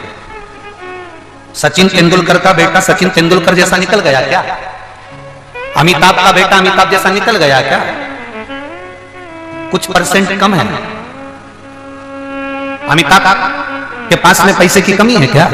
सचिन तेंदुलकर का बेटा सचिन तेंदुलकर जैसा निकल गया क्या? अमिताभ का बेटा अमिताभ जैसा निकल गया क्या? कुछ परसेंट कम है। अमिताभ के पास में पैसे की कमी है क्या?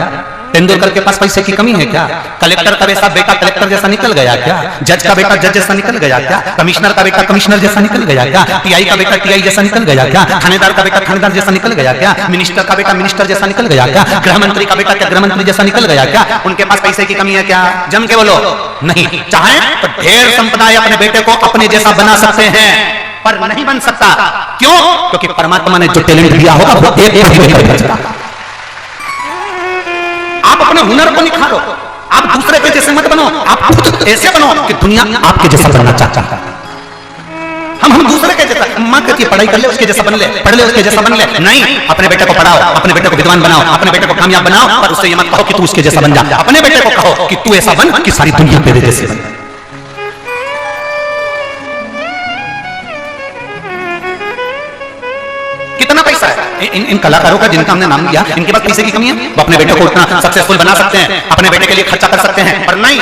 तेंदुलकर के पास पैसे की कमी है क्या? कलेक्टर का बेटा कलेक्टर जैसा निकल गया क्या? जज का बेटा जज जैसा निकल गया क्या? कमिश्नर का बेटा कमिश्नर जैसा निकल गया क्या? टीआई का बेटा टीआई जैसा निकल गया क्या? थानेदार का बेटा थानेदार जैसा निकल गया क्या? मिनिस्टर का बेटा मिनिस्टर जैसा निकल गया क्या? गृह मंत्री का बेटा क्या गृह मंत्री जैसा निकल गया क्या? उनके पास पैसे की कमी है क्या? जम के बोलो नहीं। चाहे तो ढेर संपदा अपने बेटे को अपने जैसा बना सकते हैं, पर नहीं बन सकता। क्यों? क्योंकि परमात्मा ने जो टैलेंट दिया होगा वो एक आप अपने हुनर को निखारो, आप दूसरे के जैसे मत बनो, आप खुद ऐसे बनो कि दुनिया आपके जैसा बनना चाहता है। हम दूसरे के जैसा, मां कहती है पढ़ाई कर ले उसके जैसा बन ले, पढ़ ले उसके जैसा बन ले। नहीं, अपने बेटे को पढ़ाओ, अपने बेटे को विद्वान बनाओ, अपने बेटे को कामयाब बनाओ, पर उससे ये मत कहो कि तू उसके जैसा बन जा। अपने बेटे को कहो कि तू ऐसा बन कि सारी दुनिया तेरे जैसे बने। कितना पैसा है इन कलाकारों का जिनका हमने नाम लिया, इनके पास पैसे की कमी है? वो अपने बेटे को उतना सक्सेसफुल बना सकते हैं, अपने बेटे के लिए खर्चा कर सकते हैं, पर नहीं,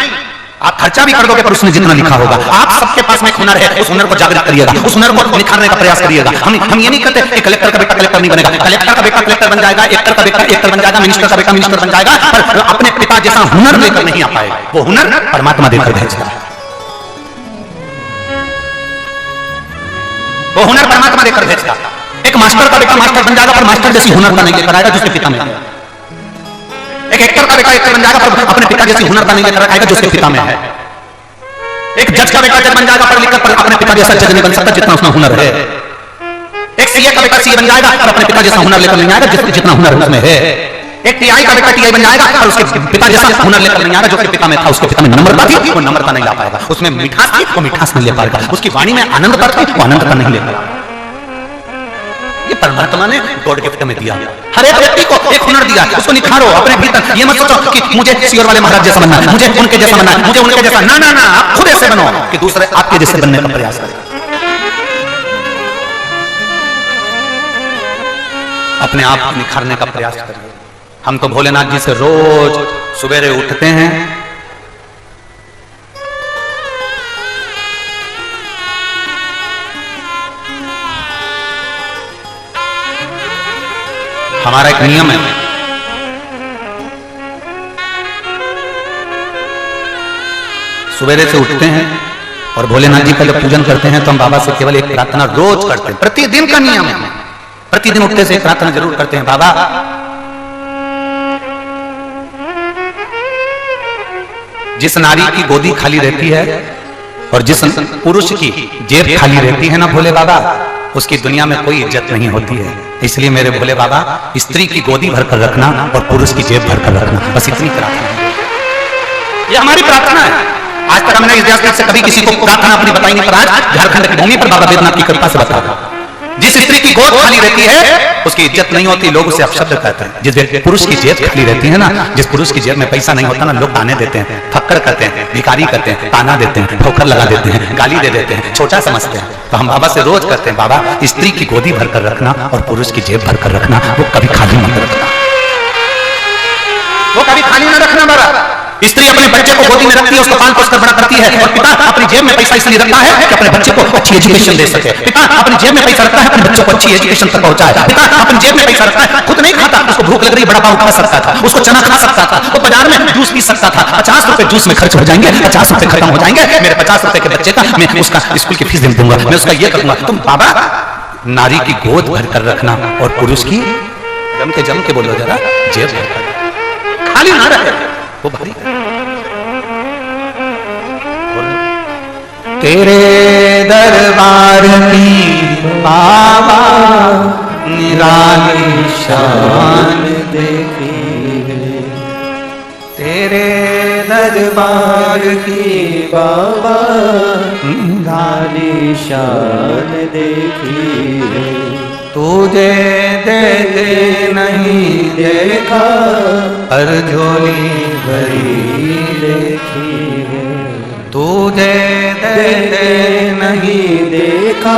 आप खर्चा भी कर दोगे पर उसमें जितना लिखा होगा। आप सबके पास में हुनर है, उस हुनर को जागृत करिएगा, उस हुनर को निखारने का प्रयास करिएगा। हम ये नहीं कहते कि कलेक्टर का बेटा कलेक्टर नहीं बनेगा, कलेक्टर का बेटा कलेक्टर बन जाएगा, एक्टर का बेटा एक्टर बन जाएगा, मिनिस्टर का बेटा मिनिस्टर बन जाएगा, पर अपने पिता जैसा हुनर लेकर नहीं आ पाएगा। वो हुनर परमात्मा देकर भेजता है, वो हुनर परमात्मा देकर भेजता है। एक मास्टर का बेटा मास्टर बन जाएगा पर मास्टर जैसी हुनरता नहीं लेकर आएगा जिसके पिता में। एक एक्टर का बेटा एक्टर बन जाएगा पर अपने पिता जैसी हुनरता नहीं लेकर आएगा जिसके पिता में है। एक जज का बेटा जज बन जाएगा पर लिखकर पर अपने पिता जैसा जज नहीं बन सकता जितना उसमें हुनर है। एक सीए का बेटा सीए बन जाएगा पर अपने पिता जैसा हुनर लेकर नहीं आएगा जितना हुनर उसमें है। एक टीआई का बेटा टीआई बन जाएगा और उसके पिता जैसा हुनर लेकर नहीं आएगा जो उसके पिता में था। उसके पिता में नम्रता थी, वो नम्रता नहीं ला पाएगा। उसमें मिठास थी, वो मिठास नहीं ले पाएगा। उसकी वाणी में आनंदता थी, वो आनंदता नहीं ले पाएगा। ये परमात्मा ने गॉड गिफ्ट में दिया। हर एक व्यक्ति को एक हुनर दिया, उसको निखारो अपने भीतर। ये मत सोचो कि मुझे सियोर वाले महाराज जैसा बनना है, मुझे उनके जैसा बनना है, मुझे उनके जैसा। ना ना ना, आप खुद ऐसे बनो कि दूसरे आपके जैसे बनने का प्रयास करें। अपने आप को निखारने का प्रयास करें। हम तो भोलेनाथ जी से रोज सुबेरे उठते हैं, हमारा एक नियम है, सुबेरे से उठते हैं और भोलेनाथ जी का जब पूजन करते हैं तो हम बाबा से केवल एक प्रार्थना रोज करते हैं। प्रतिदिन का नियम है, प्रतिदिन उठते से एक प्रार्थना जरूर करते हैं। बाबा जिस नारी की गोदी खाली रहती है और जिस पुरुष की जेब खाली रहती है ना भोले बाबा, उसकी दुनिया में कोई इज्जत नहीं होती है। इसलिए मेरे भोले बाबा स्त्री की गोदी भरकर रखना और पुरुष की जेब भरकर रखना, बस इतनी प्रार्थना है। ये हमारी प्रार्थना है। आज तक हमने इस देश से कभी किसी को प्रार्थना अपनी बताई नहीं, पर आज झारखंड की भूमि पर बाबा बैद्यनाथ की कृपा से बताता। जिस स्त्री की गोद खाली रहती है उसकी इज्जत नहीं होती, लोग उसे अपशब्द कहते हैं। जिस पुरुष की जेब खाली रहती है ना, जिस पुरुष की जेब में पैसा नहीं होता ना, लोग ताने देते हैं, फक्कर करते हैं, भिखारी करते हैं, ताना देते हैं, ठोकर लगा देते हैं, गाली दे देते हैं, छोटा समझते हैं। तो हम बाबा से रोज करते हैं, बाबा स्त्री की गोदी भरकर रखना और पुरुष की जेब भरकर रखना, वो कभी खाली मत रखना, वो कभी खाली न रखना। बाबा स्त्री अपने बच्चे को गोदी में रखती है, उसको पाल पोस कर बड़ा करती है, और पिता अपनी जेब में पैसा इसलिए रखता है कि अपने बच्चे को अच्छी एजुकेशन दे सके। पिता अपनी जेब में पैसा रखता है अपने बच्चों को अच्छी एजुकेशन तक पहुंचाए। पिता अपनी जेब में पैसा रखता है, खुद नहीं खाता, उसको भूख लग रही बड़ा पाव खा सकता था, उसको चना खा सकता था, वो बाजार में जूस पी सकता था। 50 रुपए जूस में खर्च हो जाएंगे, 50 रुपए खत्म हो जाएंगे, मेरे 50 रुपए के बच्चे का मैं उसका स्कूल की फीस दे दूंगा, मैं उसका ये करूंगा। तुम बाबा नारी की गोद भरकर रखना और पुरुष की जम के बोलो जरा जेब भरकर, खाली ना रहे, वो भारी। तेरे दरबार की बाबा निराली शान देखी है तेरे दरबार की बाबा निराली शान देखी है तुझे देखे नहीं देखा हर झोली भरी देखी है तुझे देखे नहीं देखा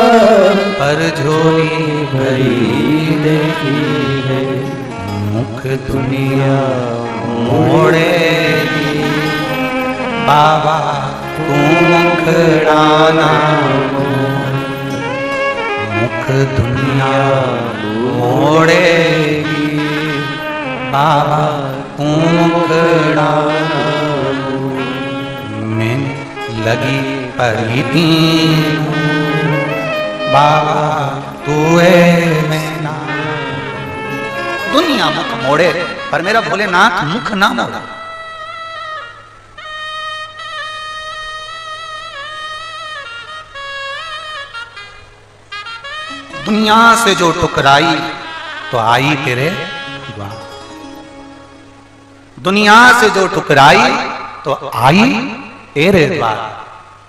हर झोली भरी देखी है मुख दुनिया मोड़ेगी बाबा तू मुखड़ाना मुख दुनिया मोड़ेगी बाबा तू मुखड़ाना मैं लगी पड़ी थी बाबा तू है मैं ना दुनिया मुख मोड़े पर मेरा भोलेनाथ मुख ना मोड़ा दुनिया से जो टुकराई तो आई तेरे द्वार दुनिया से जो टुकराई तो आई तेरे द्वार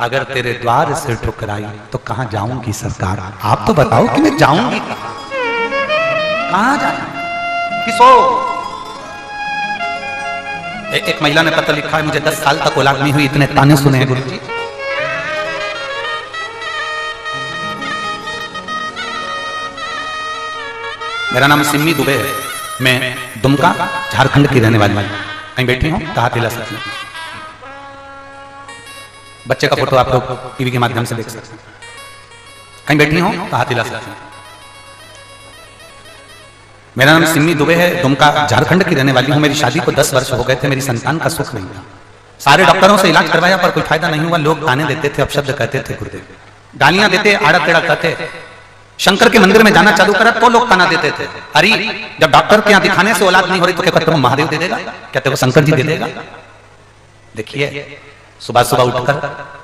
अगर तेरे द्वार से टुकराई तो कहां जाऊंगी सरकार आप तो बताओ कि मैं जाऊंगी कहां जाऊंगी किसो एक महिला ने पत्र लिखा है मुझे 10 साल तक औलाद नहीं हुई इतने ताने सुने हैं गुरुजी मेरा नाम सिम्मी दुबे है मैं दुमका झारखंड की रहने वाली कहीं बैठी हूं कहा तिला सकती बच्चे का फोटो आप लोग टीवी के माध्यम से देख सकते हैं कहीं बैठी हूं कहा तिला सकती मेरा नाम सिम्मी दुबे है दुमका झारखंड की रहने वाली हूं मेरी शादी को 10 वर्ष हो गए थे मेरी संतान का सुख नहीं था सारे डॉक्टरों से इलाज करवाया पर कोई फायदा नहीं हुआ लोग गाने देते थे अपशब्द कहते थे गुरुदेव गालियां देते आड़ा टेढ़ा कहते शंकर के मंदिर में जाना चालू करा तो लोग ताना देते थे अरे जब डॉक्टर के यहाँ दिखाने से औलाद नहीं हो रही तो क्या कहते हो महादेव दे देगा कहते हो शंकर जी दे देगा देखिए सुबह सुबह उठकर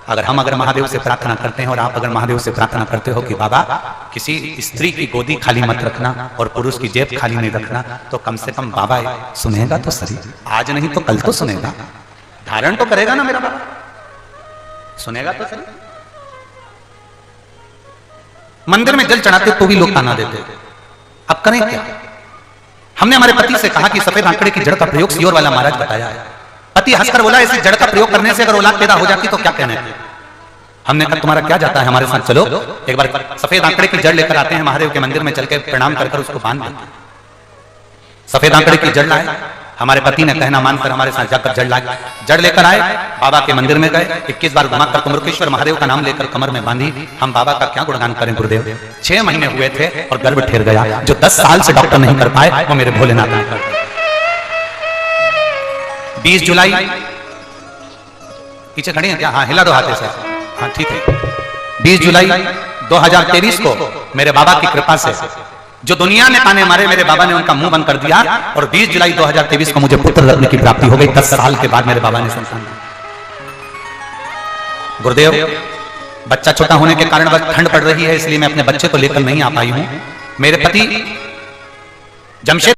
अगर महादेव से प्रार्थना करते हैं और आप अगर महादेव से प्रार्थना करते हो कि बाबा किसी स्त्री की गोदी खाली मत रखना और पुरुष की जेब खाली नहीं रखना तो कम से कम बाबा सुनेगा तो सही आज नहीं तो कल तो सुनेगा धारण तो करेगा ना मेरा बाबा सुनेगा तो सही मंदिर में जल चढ़ाते तो भी लोग ताना देते अब करें क्या हमने हमारे पति से कहा कि सफेद आंकड़े की जड़ का प्रयोग सियोर वाला महाराज बताया है पति हंसकर बोला ऐसी जड़ का प्रयोग करने से अगर औलाद पैदा हो जाती तो क्या कहना है हमने कहा तुम्हारा क्या जाता है हमारे साथ चलो एक बार सफेद आंकड़े की जड़ लेकर आते हैं महादेव के मंदिर में चल के प्रणाम कर उसको बांध देते सफेद आंकड़े की जड़ लाए हमारे पति ने कहना मानकर हमारे साथ जाकर जड़ लेकर आए बाबा के मंदिर में गए 21 बार घुमाकर कुमरुकेश्वर महादेव का नाम लेकर कमर में बांधी हम बाबा का क्या गुणगान करें गुरुदेव 6 महीने हुए थे और गर्भ ठहर गया जो 10 साल से डॉक्टर नहीं कर पाए वो मेरे भोलेनाथ ने कर 20 जुलाई पीछे खड़े हैं क्या हाँ हिला दो हाथे से हाँ ठीक है 20 जुलाई 2023 को मेरे बाबा की कृपा से जो दुनिया ने ताने मारे मेरे बाबा ने उनका मुंह बंद कर दिया और 20 जुलाई 2023 को मुझे पुत्र रत्न की प्राप्ति हो गई 10 साल के बाद मेरे बाबा ने संतान गुरुदेव बच्चा छोटा होने के कारण बस ठंड पड़ रही है इसलिए मैं अपने बच्चे को लेकर नहीं आ पाई हूं मेरे पति जमशेद